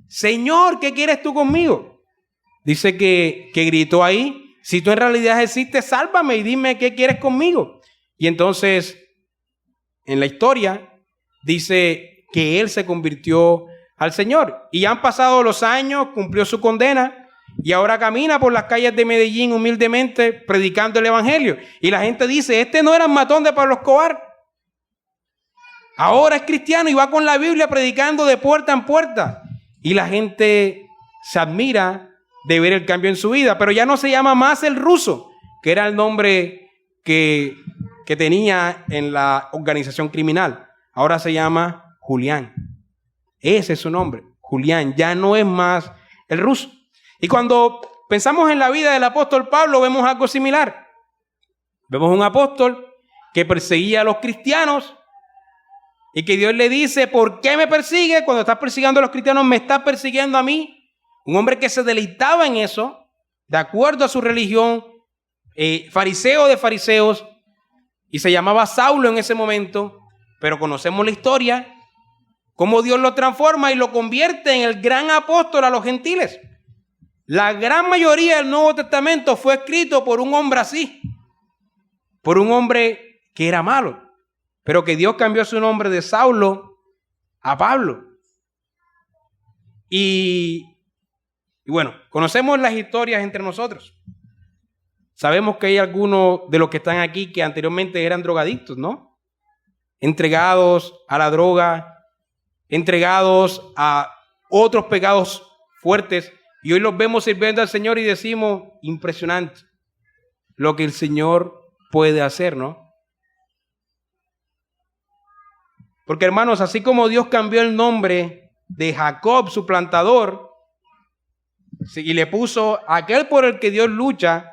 Señor, ¿qué quieres tú conmigo? Dice que gritó ahí, si tú en realidad existes, sálvame y dime qué quieres conmigo. Y entonces, en la historia, dice que él se convirtió al Señor. Y ya han pasado los años, cumplió su condena y ahora camina por las calles de Medellín humildemente predicando el evangelio. Y la gente dice, este no era el matón de Pablo Escobar. Ahora es cristiano y va con la Biblia predicando de puerta en puerta. Y la gente se admira de ver el cambio en su vida. Pero ya no se llama más el Ruso, que era el nombre que tenía en la organización criminal. Ahora se llama Julián. Ese es su nombre, Julián. Ya no es más el Ruso. Y cuando pensamos en la vida del apóstol Pablo, vemos algo similar. Vemos un apóstol que perseguía a los cristianos y que Dios le dice, ¿por qué me persigue? Cuando estás persiguiendo a los cristianos, me estás persiguiendo a mí. Un hombre que se deleitaba en eso, de acuerdo a su religión, fariseo de fariseos, y se llamaba Saulo en ese momento, pero conocemos la historia, cómo Dios lo transforma y lo convierte en el gran apóstol a los gentiles. La gran mayoría del Nuevo Testamento fue escrito por un hombre así, por un hombre que era malo, pero que Dios cambió su nombre de Saulo a Pablo. Y bueno, conocemos las historias entre nosotros. Sabemos que hay algunos de los que están aquí que anteriormente eran drogadictos, ¿no? Entregados a la droga, entregados a otros pecados fuertes, y hoy los vemos sirviendo al Señor y decimos, impresionante lo que el Señor puede hacer, ¿no? Porque hermanos, así como Dios cambió el nombre de Jacob, su plantador, y le puso aquel por el que Dios lucha,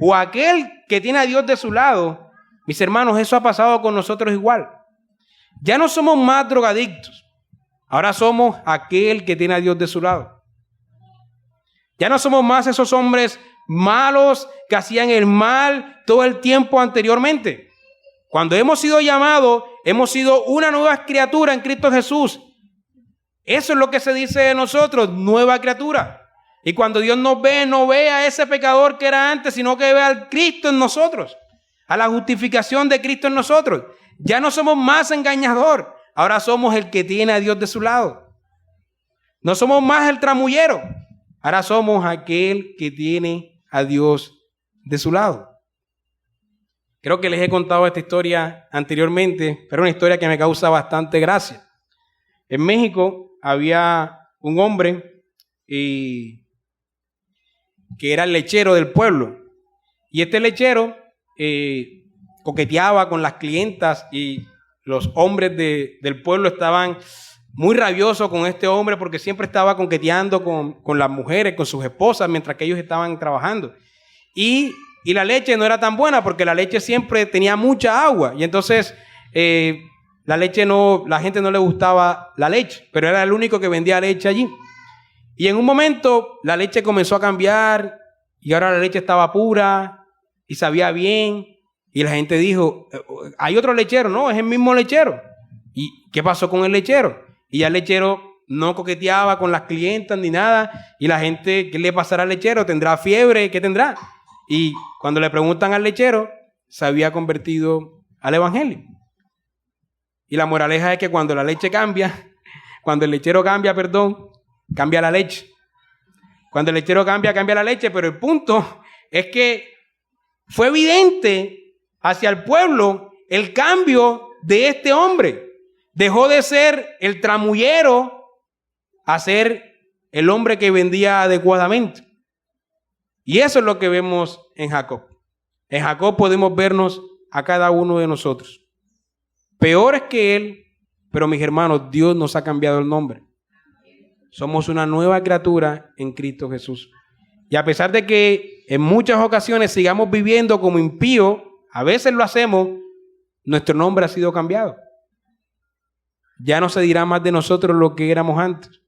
o aquel que tiene a Dios de su lado, mis hermanos, eso ha pasado con nosotros igual. Ya no somos más drogadictos, ahora somos aquel que tiene a Dios de su lado. Ya no somos más esos hombres malos que hacían el mal todo el tiempo anteriormente. Cuando hemos sido llamados, hemos sido una nueva criatura en Cristo Jesús. Eso es lo que se dice de nosotros, nueva criatura. Y cuando Dios nos ve, no ve a ese pecador que era antes, sino que ve al Cristo en nosotros, a la justificación de Cristo en nosotros. Ya no somos más engañador, ahora somos el que tiene a Dios de su lado. No somos más el tramullero, ahora somos aquel que tiene a Dios de su lado. Creo que les he contado esta historia anteriormente, pero es una historia que me causa bastante gracia. En México había un hombre y que era el lechero del pueblo. Y este lechero coqueteaba con las clientas y los hombres del pueblo estaban muy rabiosos con este hombre porque siempre estaba coqueteando con las mujeres, con sus esposas, mientras que ellos estaban trabajando. Y la leche no era tan buena porque la leche siempre tenía mucha agua. Y entonces la gente no le gustaba la leche, pero era el único que vendía leche allí. Y en un momento la leche comenzó a cambiar y ahora la leche estaba pura y sabía bien. Y la gente dijo, hay otro lechero. No, es el mismo lechero. ¿Y qué pasó con el lechero? Y ya el lechero no coqueteaba con las clientas ni nada. Y la gente, ¿qué le pasará al lechero? ¿Tendrá fiebre? ¿Qué tendrá? Y cuando le preguntan al lechero, se había convertido al evangelio. Y la moraleja es que cuando la leche cambia, cuando el lechero cambia, cambia la leche. Cuando el lechero cambia la leche. Pero el punto es que fue evidente hacia el pueblo el cambio de este hombre. Dejó de ser el tramullero a ser el hombre que vendía adecuadamente. Y eso es lo que vemos en Jacob. En Jacob podemos vernos a cada uno de nosotros. Peores que él, pero mis hermanos, Dios nos ha cambiado el nombre. Somos una nueva criatura en Cristo Jesús. Y a pesar de que en muchas ocasiones sigamos viviendo como impíos, a veces lo hacemos, nuestro nombre ha sido cambiado. Ya no se dirá más de nosotros lo que éramos antes.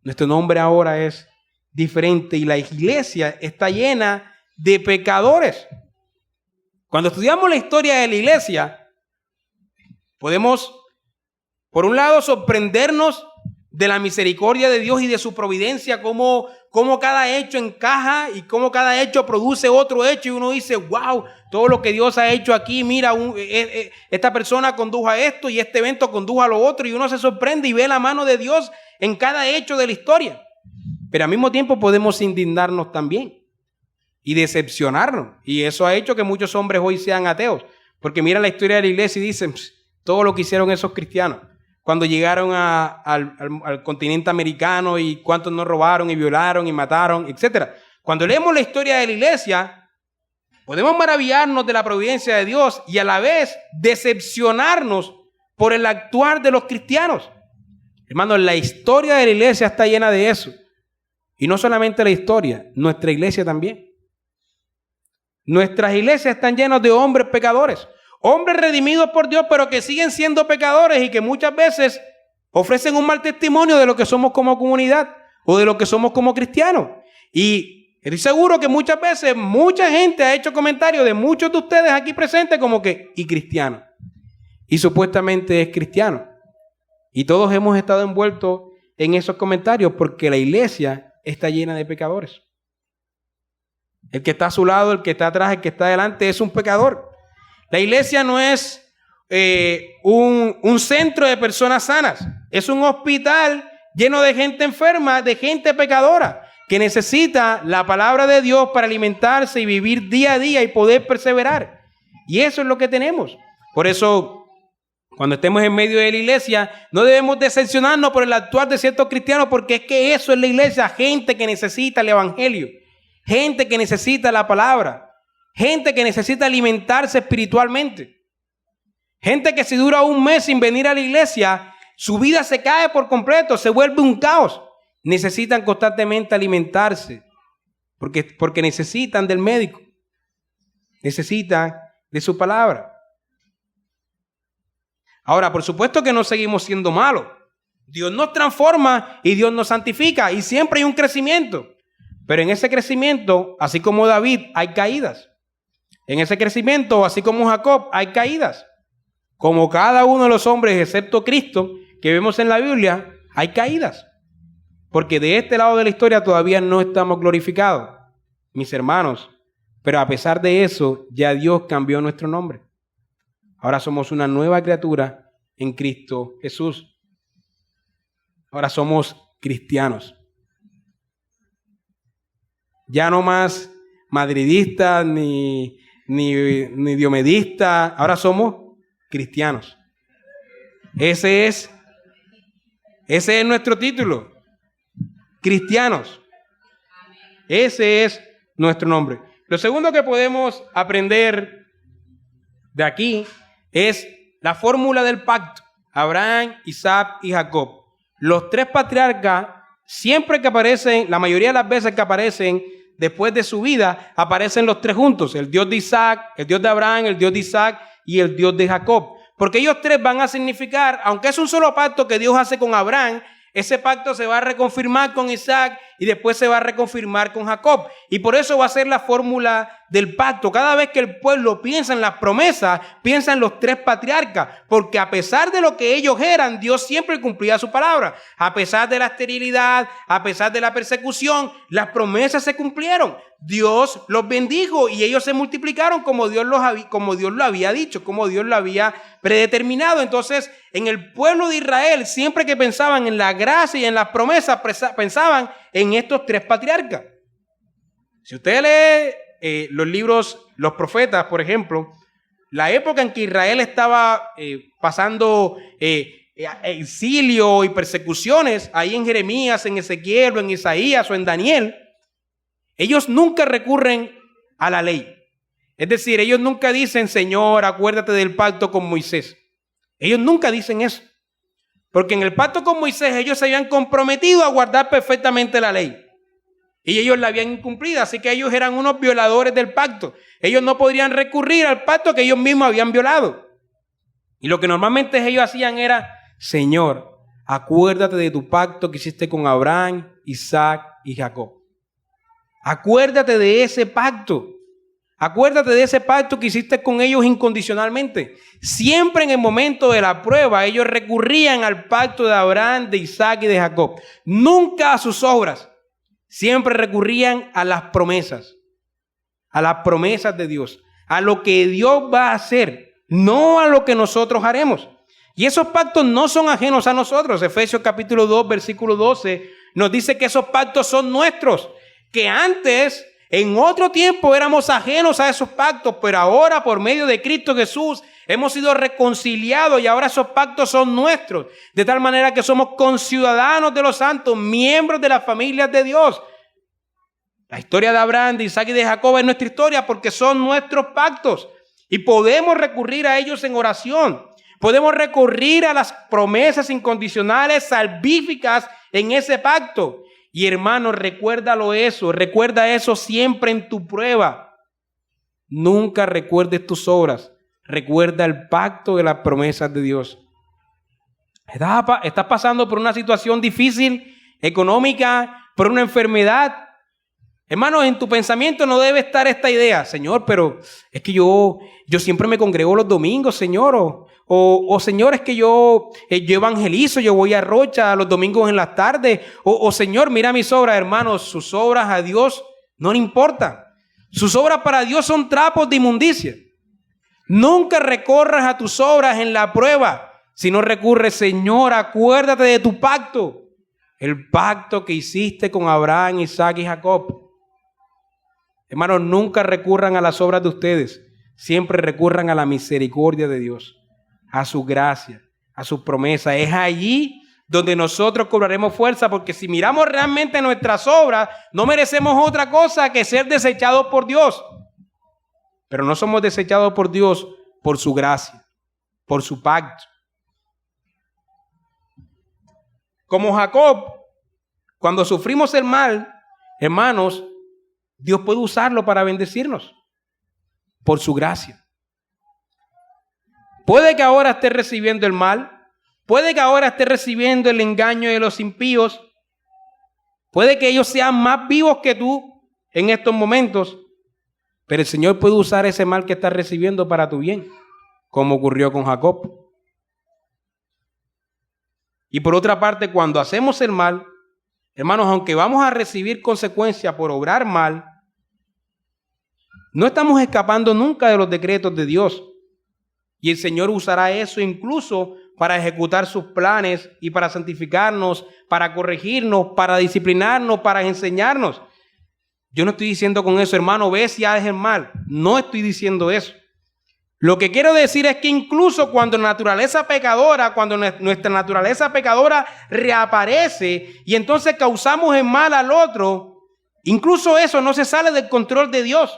Nuestro nombre ahora es diferente y la iglesia está llena de pecadores. Cuando estudiamos la historia de la iglesia, podemos, por un lado, sorprendernos de la misericordia de Dios y de su providencia, cómo cada hecho encaja y cómo cada hecho produce otro hecho y uno dice, wow, todo lo que Dios ha hecho aquí, mira, esta persona condujo a esto y este evento condujo a lo otro y uno se sorprende y ve la mano de Dios en cada hecho de la historia. Pero al mismo tiempo podemos indignarnos también y decepcionarnos, y eso ha hecho que muchos hombres hoy sean ateos, porque miran la historia de la iglesia y dicen, todo lo que hicieron esos cristianos cuando llegaron al continente americano y cuántos nos robaron y violaron y mataron, etc. Cuando leemos la historia de la iglesia, podemos maravillarnos de la providencia de Dios y a la vez decepcionarnos por el actuar de los cristianos. Hermanos, la historia de la iglesia está llena de eso. Y no solamente la historia, nuestra iglesia también. Nuestras iglesias están llenas de hombres pecadores. Hombres redimidos por Dios, pero que siguen siendo pecadores y que muchas veces ofrecen un mal testimonio de lo que somos como comunidad o de lo que somos como cristianos. Y estoy seguro que muchas veces mucha gente ha hecho comentarios de muchos de ustedes aquí presentes como que, y cristiano. Y supuestamente es cristiano. Y todos hemos estado envueltos en esos comentarios porque la iglesia está llena de pecadores. El que está a su lado, el que está atrás, el que está adelante es un pecador. La iglesia no es un centro de personas sanas. Es un hospital lleno de gente enferma, de gente pecadora, que necesita la palabra de Dios para alimentarse y vivir día a día y poder perseverar. Y eso es lo que tenemos. Por eso, cuando estemos en medio de la iglesia, no debemos decepcionarnos por el actuar de ciertos cristianos, porque es que eso es la iglesia, gente que necesita el evangelio, gente que necesita la palabra. Gente que necesita alimentarse espiritualmente. Gente que si dura un mes sin venir a la iglesia, su vida se cae por completo, se vuelve un caos. Necesitan constantemente alimentarse porque necesitan del médico. Necesitan de su palabra. Ahora, por supuesto que no seguimos siendo malos. Dios nos transforma y Dios nos santifica y siempre hay un crecimiento. Pero en ese crecimiento, así como David, hay caídas. En ese crecimiento, así como Jacob, hay caídas. Como cada uno de los hombres, excepto Cristo, que vemos en la Biblia, hay caídas. Porque de este lado de la historia todavía no estamos glorificados, mis hermanos. Pero a pesar de eso, ya Dios cambió nuestro nombre. Ahora somos una nueva criatura en Cristo Jesús. Ahora somos cristianos. Ya no más madridistas ni diomedistas, ahora somos cristianos. Ese es nuestro título, cristianos. Ese es nuestro nombre. Lo segundo que podemos aprender de aquí es la fórmula del pacto. Abraham, Isaac y Jacob. Los tres patriarcas, siempre que aparecen, la mayoría de las veces que aparecen después de su vida, aparecen los tres juntos. El Dios de Isaac, el Dios de Abraham, el Dios de Isaac y el Dios de Jacob. Porque ellos tres van a significar, aunque es un solo pacto que Dios hace con Abraham, ese pacto se va a reconfirmar con Isaac y después se va a reconfirmar con Jacob. Y por eso va a ser la fórmula del pacto. Cada vez que el pueblo piensa en las promesas, piensa en los tres patriarcas. Porque a pesar de lo que ellos eran, Dios siempre cumplía su palabra. A pesar de la esterilidad, a pesar de la persecución, las promesas se cumplieron. Dios los bendijo y ellos se multiplicaron como Dios lo había dicho, como Dios lo había predeterminado. Entonces, en el pueblo de Israel, siempre que pensaban en la gracia y en las promesas, pensaban en estos tres patriarcas. Si usted lee los libros, los profetas, por ejemplo, la época en que Israel estaba pasando exilio y persecuciones, ahí en Jeremías, en Ezequiel, o en Isaías o en Daniel, ellos nunca recurren a la ley. Es decir, ellos nunca dicen, Señor, acuérdate del pacto con Moisés. Ellos nunca dicen eso. Porque en el pacto con Moisés ellos se habían comprometido a guardar perfectamente la ley. Y ellos la habían incumplido, así que ellos eran unos violadores del pacto. Ellos no podrían recurrir al pacto que ellos mismos habían violado. Y lo que normalmente ellos hacían era, Señor, acuérdate de tu pacto que hiciste con Abraham, Isaac y Jacob. Acuérdate de ese pacto. Acuérdate de ese pacto que hiciste con ellos incondicionalmente. Siempre en el momento de la prueba, ellos recurrían al pacto de Abraham, de Isaac y de Jacob. Nunca a sus obras. Siempre recurrían a las promesas de Dios, a lo que Dios va a hacer, no a lo que nosotros haremos. Y esos pactos no son ajenos a nosotros. Efesios capítulo 2, versículo 12, nos dice que esos pactos son nuestros, que antes, en otro tiempo, éramos ajenos a esos pactos, pero ahora por medio de Cristo Jesús hemos sido reconciliados y ahora esos pactos son nuestros, de tal manera que somos conciudadanos de los santos, miembros de las familias de Dios. La historia de Abraham, de Isaac y de Jacob es nuestra historia porque son nuestros pactos y podemos recurrir a ellos en oración. Podemos recurrir a las promesas incondicionales, salvíficas en ese pacto. Y hermano, recuerda eso siempre en tu prueba. Nunca recuerdes tus obras. Recuerda el pacto de las promesas de Dios. Estás pasando por una situación difícil, económica, por una enfermedad. Hermano, en tu pensamiento no debe estar esta idea, Señor, pero es que yo siempre me congrego los domingos, Señor, o Señor, es que yo evangelizo, yo voy a Rocha los domingos en las tardes, o Señor, mira mis obras, hermanos, sus obras a Dios no le importan. Sus obras para Dios son trapos de inmundicia. Nunca recorras a tus obras en la prueba, sino recurre, Señor, acuérdate de tu pacto, el pacto que hiciste con Abraham, Isaac y Jacob. Hermanos, nunca recurran a las obras de ustedes, siempre recurran a la misericordia de Dios, a su gracia, a su promesa. Es allí donde nosotros cobraremos fuerza, porque si miramos realmente nuestras obras, no merecemos otra cosa que ser desechados por Dios. Pero no somos desechados por Dios por su gracia, por su pacto. Como Jacob, cuando sufrimos el mal, hermanos, Dios puede usarlo para bendecirnos por su gracia. Puede que ahora estés recibiendo el mal, puede que ahora estés recibiendo el engaño de los impíos, puede que ellos sean más vivos que tú en estos momentos, pero el Señor puede usar ese mal que estás recibiendo para tu bien, como ocurrió con Jacob. Y por otra parte, cuando hacemos el mal, hermanos, aunque vamos a recibir consecuencias por obrar mal, no estamos escapando nunca de los decretos de Dios. Y el Señor usará eso incluso para ejecutar sus planes y para santificarnos, para corregirnos, para disciplinarnos, para enseñarnos. Yo no estoy diciendo con eso, hermano, ves y haz el mal. No estoy diciendo eso. Lo que quiero decir es que incluso cuando nuestra naturaleza pecadora reaparece y entonces causamos el mal al otro, Incluso eso no se sale del control de Dios.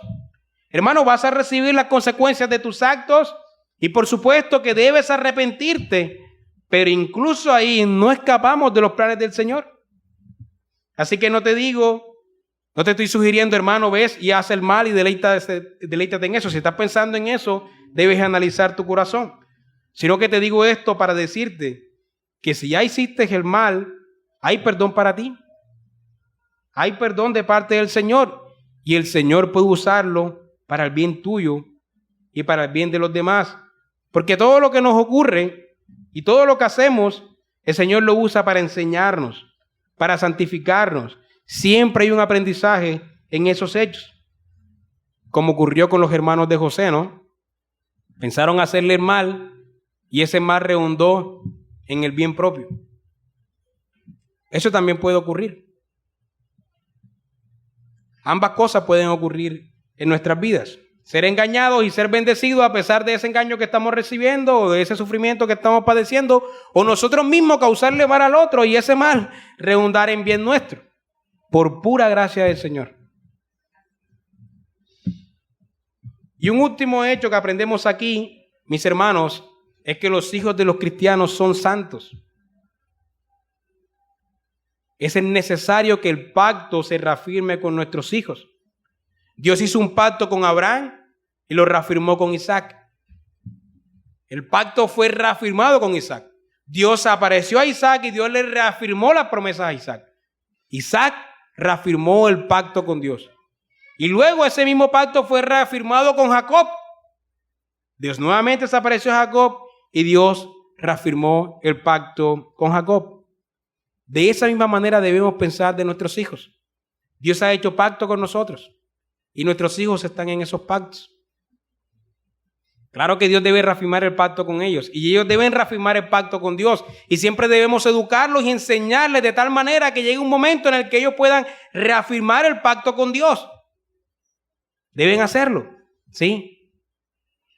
Hermano, vas a recibir las consecuencias de tus actos y por supuesto que debes arrepentirte, pero incluso ahí no escapamos de los planes del Señor. Así que no te estoy sugiriendo, hermano, ves y haz el mal y deleítate en eso. Si estás pensando en eso, debes analizar tu corazón. Sino que te digo esto para decirte que si ya hiciste el mal, hay perdón para ti. Hay perdón de parte del Señor y el Señor puede usarlo para el bien tuyo y para el bien de los demás. Porque todo lo que nos ocurre y todo lo que hacemos, el Señor lo usa para enseñarnos, para santificarnos. Siempre hay un aprendizaje en esos hechos. Como ocurrió con los hermanos de José, ¿no? Pensaron hacerle el mal y ese mal redundó en el bien propio. Eso también puede ocurrir. Ambas cosas pueden ocurrir en nuestras vidas. Ser engañados y ser bendecidos a pesar de ese engaño que estamos recibiendo o de ese sufrimiento que estamos padeciendo, o nosotros mismos causarle mal al otro y ese mal redundar en bien nuestro, por pura gracia del Señor. Y un último hecho que aprendemos aquí, mis hermanos, es que los hijos de los cristianos son santos. Es necesario que el pacto se reafirme con nuestros hijos. Dios hizo un pacto con Abraham y lo reafirmó con Isaac. El pacto fue reafirmado con Isaac. Dios apareció a Isaac y Dios le reafirmó las promesas a Isaac. Isaac reafirmó el pacto con Dios. Y luego ese mismo pacto fue reafirmado con Jacob. Dios nuevamente se apareció a Jacob y Dios reafirmó el pacto con Jacob. De esa misma manera debemos pensar de nuestros hijos. Dios ha hecho pacto con nosotros y nuestros hijos están en esos pactos. Claro que Dios debe reafirmar el pacto con ellos y ellos deben reafirmar el pacto con Dios y siempre debemos educarlos y enseñarles de tal manera que llegue un momento en el que ellos puedan reafirmar el pacto con Dios. Deben hacerlo, ¿sí?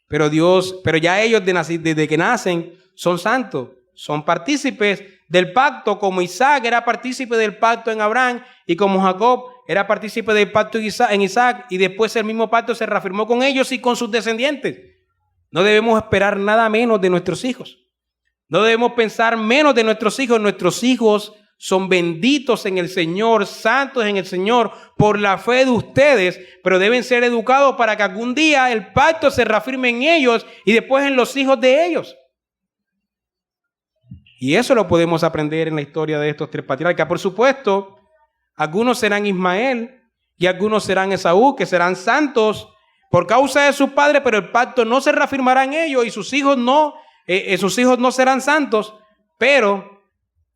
Pero ya ellos desde que nacen son santos, son partícipes del pacto, como Isaac era partícipe del pacto en Abraham y como Jacob era partícipe del pacto en Isaac, y después el mismo pacto se reafirmó con ellos y con sus descendientes. No debemos esperar nada menos de nuestros hijos. No debemos pensar menos de nuestros hijos. Nuestros hijos son benditos en el Señor, santos en el Señor, por la fe de ustedes, pero deben ser educados para que algún día el pacto se reafirme en ellos y después en los hijos de ellos. Y eso lo podemos aprender en la historia de estos tres patriarcas. Por supuesto, algunos serán Ismael y algunos serán Esaú, que serán santos por causa de sus padres, pero el pacto no se reafirmará en ellos y sus hijos no serán santos. Pero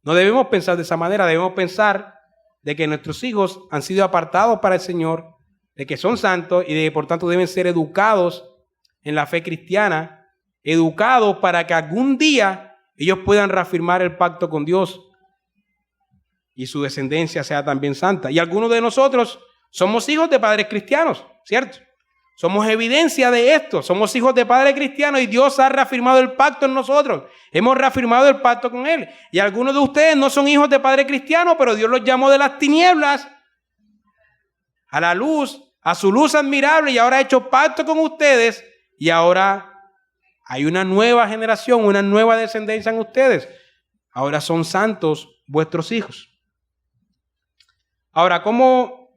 no debemos pensar de esa manera, debemos pensar de que nuestros hijos han sido apartados para el Señor, de que son santos y de que por tanto deben ser educados en la fe cristiana, educados para que algún día ellos puedan reafirmar el pacto con Dios y su descendencia sea también santa. Y algunos de nosotros somos hijos de padres cristianos, ¿cierto? Somos evidencia de esto. Somos hijos de padres cristianos y Dios ha reafirmado el pacto en nosotros. Hemos reafirmado el pacto con Él. Y algunos de ustedes no son hijos de padres cristianos, pero Dios los llamó de las tinieblas a la luz, a su luz admirable, y ahora ha hecho pacto con ustedes y ahora hay una nueva generación, una nueva descendencia en ustedes. Ahora son santos vuestros hijos. Ahora, ¿cómo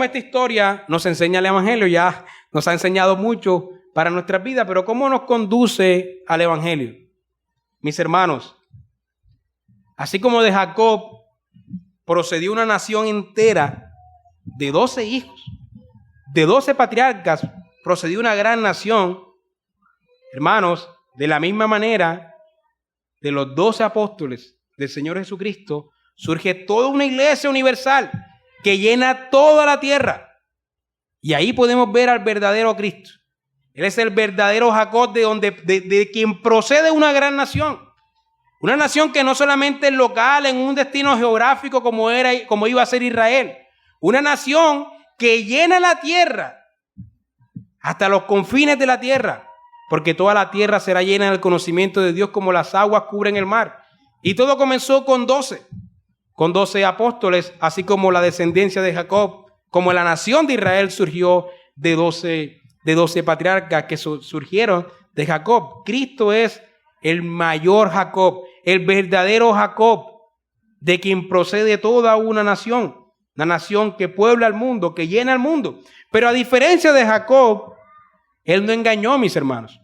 esta historia nos enseña el Evangelio? Ya nos ha enseñado mucho para nuestras vidas, pero ¿cómo nos conduce al Evangelio? Mis hermanos, así como de Jacob procedió una nación entera de 12 hijos, de 12 patriarcas, procedió una gran nación. Hermanos, de la misma manera, de los 12 apóstoles del Señor Jesucristo, surge toda una iglesia universal que llena toda la tierra. Y ahí podemos ver al verdadero Cristo. Él es el verdadero Jacob de quien procede una gran nación. Una nación que no solamente es local en un destino geográfico como iba a ser Israel. Una nación que llena la tierra hasta los confines de la tierra. Porque toda la tierra será llena del conocimiento de Dios como las aguas cubren el mar. Y todo comenzó con 12 apóstoles, así como la descendencia de Jacob Como la nación de Israel surgió de 12 patriarcas que surgieron de Jacob. Cristo es el mayor Jacob, el verdadero Jacob, de quien procede toda una nación que puebla el mundo, que llena el mundo. Pero a diferencia de Jacob, él no engañó, mis hermanos.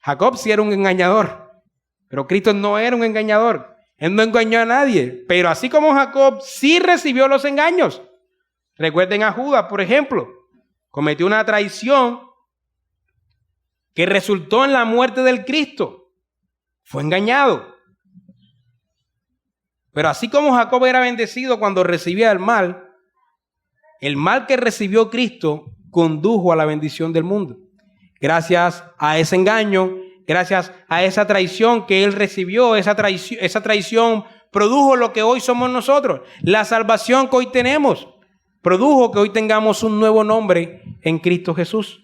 Jacob sí era un engañador, pero Cristo no era un engañador. Él no engañó a nadie, pero así como Jacob sí recibió los engaños. Recuerden a Judas, por ejemplo, cometió una traición que resultó en la muerte del Cristo. Fue engañado. Pero así como Jacob era bendecido cuando recibía el mal que recibió Cristo condujo a la bendición del mundo. Gracias a ese engaño, gracias a esa traición que él recibió, esa traición produjo lo que hoy somos nosotros. La salvación que hoy tenemos produjo que hoy tengamos un nuevo nombre en Cristo Jesús.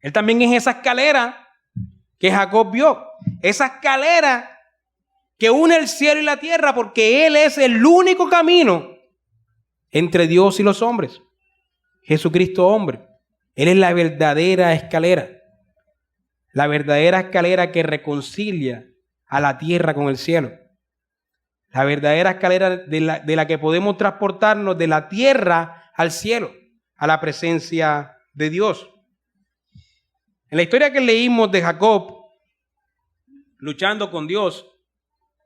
Él también es esa escalera que Jacob vio. Esa escalera que une el cielo y la tierra, porque Él es el único camino entre Dios y los hombres. Jesucristo hombre. Él es la verdadera escalera. La verdadera escalera que reconcilia a la tierra con el cielo. La verdadera escalera de la que podemos transportarnos de la tierra al cielo, a la presencia de Dios. En la historia que leímos de Jacob luchando con Dios,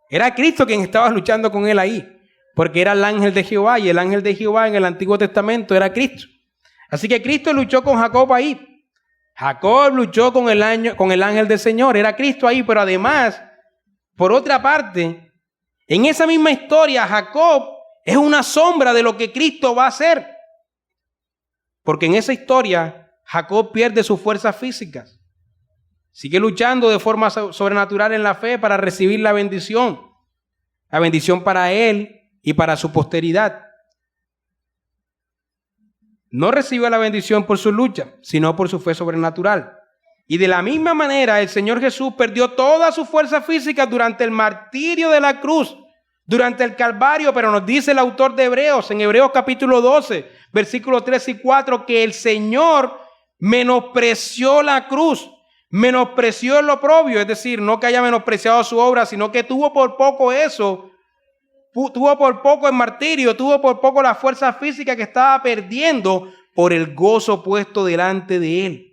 era Cristo quien estaba luchando con él ahí, porque era el ángel de Jehová, y el ángel de Jehová en el Antiguo Testamento era Cristo. Así que Cristo luchó con Jacob ahí. Jacob luchó con el ángel del Señor, era Cristo ahí, pero además, por otra parte, en esa misma historia, Jacob es una sombra de lo que Cristo va a hacer. Porque en esa historia, Jacob pierde sus fuerzas físicas. Sigue luchando de forma sobrenatural en la fe para recibir la bendición para él y para su posteridad. No recibió la bendición por su lucha, sino por su fe sobrenatural. Y de la misma manera, el Señor Jesús perdió toda su fuerza física durante el martirio de la cruz, durante el Calvario, pero nos dice el autor de Hebreos, en Hebreos capítulo 12, versículos 3 y 4, que el Señor menospreció la cruz, menospreció el oprobio, es decir, no que haya menospreciado su obra, sino que tuvo por poco eso, tuvo por poco el martirio, tuvo por poco la fuerza física que estaba perdiendo por el gozo puesto delante de él.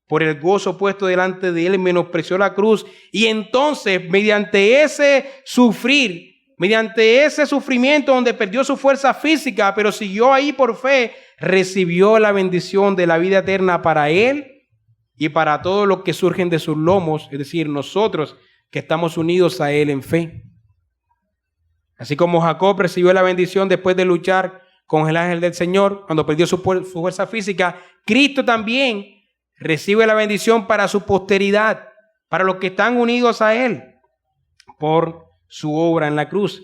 Por el gozo puesto delante de él, menospreció la cruz. Y entonces, mediante ese sufrimiento donde perdió su fuerza física, pero siguió ahí por fe, recibió la bendición de la vida eterna para él y para todos los que surgen de sus lomos, es decir, nosotros que estamos unidos a él en fe. Así como Jacob recibió la bendición después de luchar con el ángel del Señor, cuando perdió su fuerza física, Cristo también recibe la bendición para su posteridad, para los que están unidos a él por su obra en la cruz.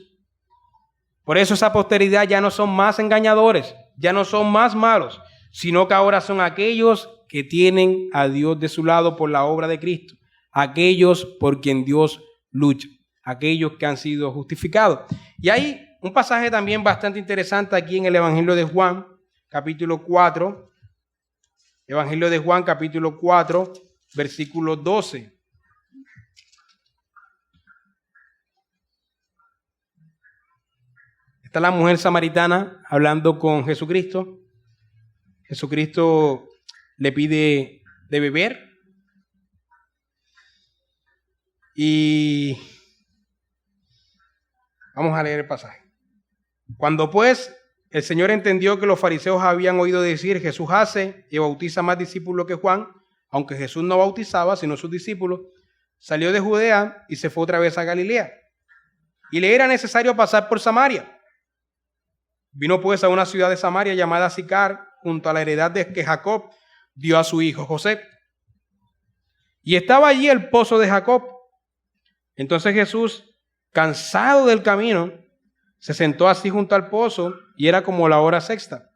Por eso esa posteridad ya no son más engañadores, ya no son más malos, sino que ahora son aquellos que tienen a Dios de su lado por la obra de Cristo, aquellos por quien Dios lucha, aquellos que han sido justificados. Y hay un pasaje también bastante interesante aquí en el Evangelio de Juan, capítulo 4, Evangelio de Juan, capítulo 4, versículo 12. Está la mujer samaritana hablando con Jesucristo. Jesucristo le pide de beber. Y vamos a leer el pasaje. Cuando pues el Señor entendió que los fariseos habían oído decir, Jesús hace y bautiza más discípulos que Juan, aunque Jesús no bautizaba, sino sus discípulos, salió de Judea y se fue otra vez a Galilea. Y le era necesario pasar por Samaria. Vino pues a una ciudad de Samaria llamada Sicar, junto a la heredad de que Jacob dio a su hijo José. Y estaba allí el pozo de Jacob. Entonces Jesús, cansado del camino, se sentó así junto al pozo y era como la hora sexta.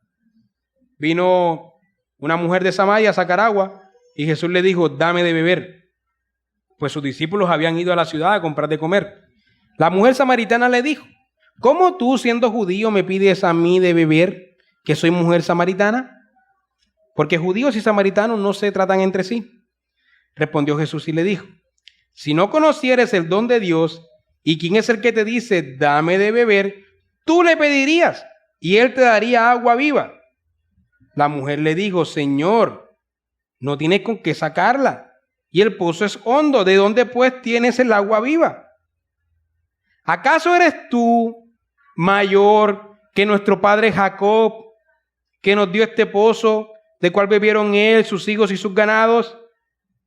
Vino una mujer de Samaria a sacar agua y Jesús le dijo, dame de beber, pues sus discípulos habían ido a la ciudad a comprar de comer. La mujer samaritana le dijo, ¿cómo tú, siendo judío, me pides a mí de beber, que soy mujer samaritana? Porque judíos y samaritanos no se tratan entre sí. Respondió Jesús y le dijo, si no conocieres el don de Dios y quién es el que te dice, dame de beber, tú le pedirías y él te daría agua viva. La mujer le dijo, Señor, no tienes con qué sacarla y el pozo es hondo. ¿De dónde pues tienes el agua viva? ¿Acaso eres tú mayor que nuestro padre Jacob, que nos dio este pozo, de cual bebieron él, sus hijos y sus ganados?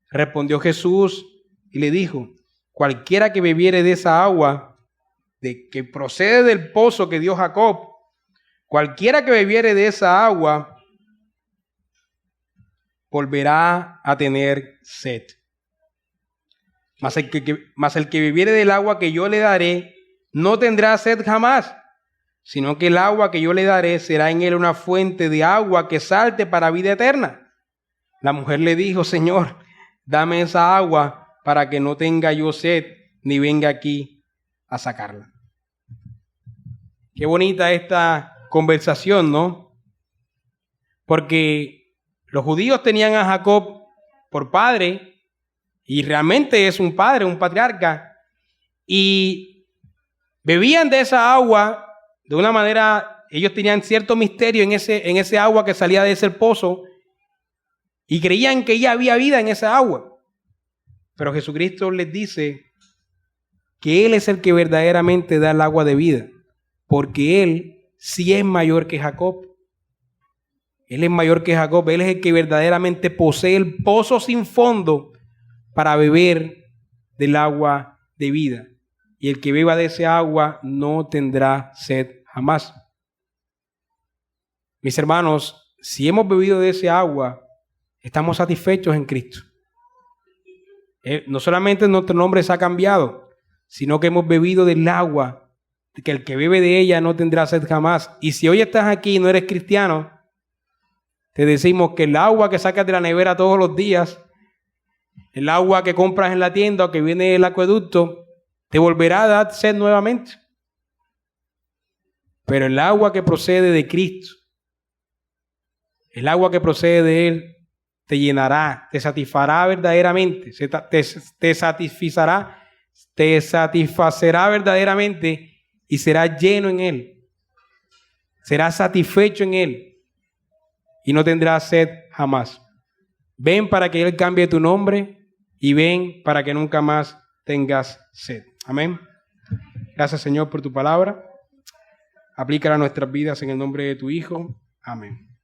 Respondió Jesús y le dijo, cualquiera que bebiere de esa agua, de que procede del pozo que dio Jacob, cualquiera que bebiere de esa agua, volverá a tener sed. Mas el que bebiere del agua que yo le daré, no tendrá sed jamás, sino que el agua que yo le daré será en él una fuente de agua que salte para vida eterna. La mujer le dijo, Señor, dame esa agua para que no tenga yo sed, ni venga aquí a sacarla. Qué bonita esta conversación, ¿no? Porque los judíos tenían a Jacob por padre, y realmente es un padre, un patriarca, y bebían de esa agua de una manera, ellos tenían cierto misterio en ese agua que salía de ese pozo, y creían que ya había vida en esa agua. Pero Jesucristo les dice que Él es el que verdaderamente da el agua de vida, porque Él sí es mayor que Jacob. Él es mayor que Jacob, Él es el que verdaderamente posee el pozo sin fondo para beber del agua de vida. Y el que beba de ese agua no tendrá sed jamás. Mis hermanos, si hemos bebido de ese agua, estamos satisfechos en Cristo. No solamente nuestro nombre se ha cambiado, sino que hemos bebido del agua, que el que bebe de ella no tendrá sed jamás. Y si hoy estás aquí y no eres cristiano, te decimos que el agua que sacas de la nevera todos los días, el agua que compras en la tienda o que viene del acueducto, te volverá a dar sed nuevamente. Pero el agua que procede de Cristo, el agua que procede de Él, te llenará, te satisfará verdaderamente, te satisfacerá verdaderamente y serás lleno en Él. Serás satisfecho en Él y no tendrás sed jamás. Ven para que Él cambie tu nombre y ven para que nunca más tengas sed. Amén. Gracias, Señor, por tu palabra. Aplícala a nuestras vidas en el nombre de tu Hijo. Amén.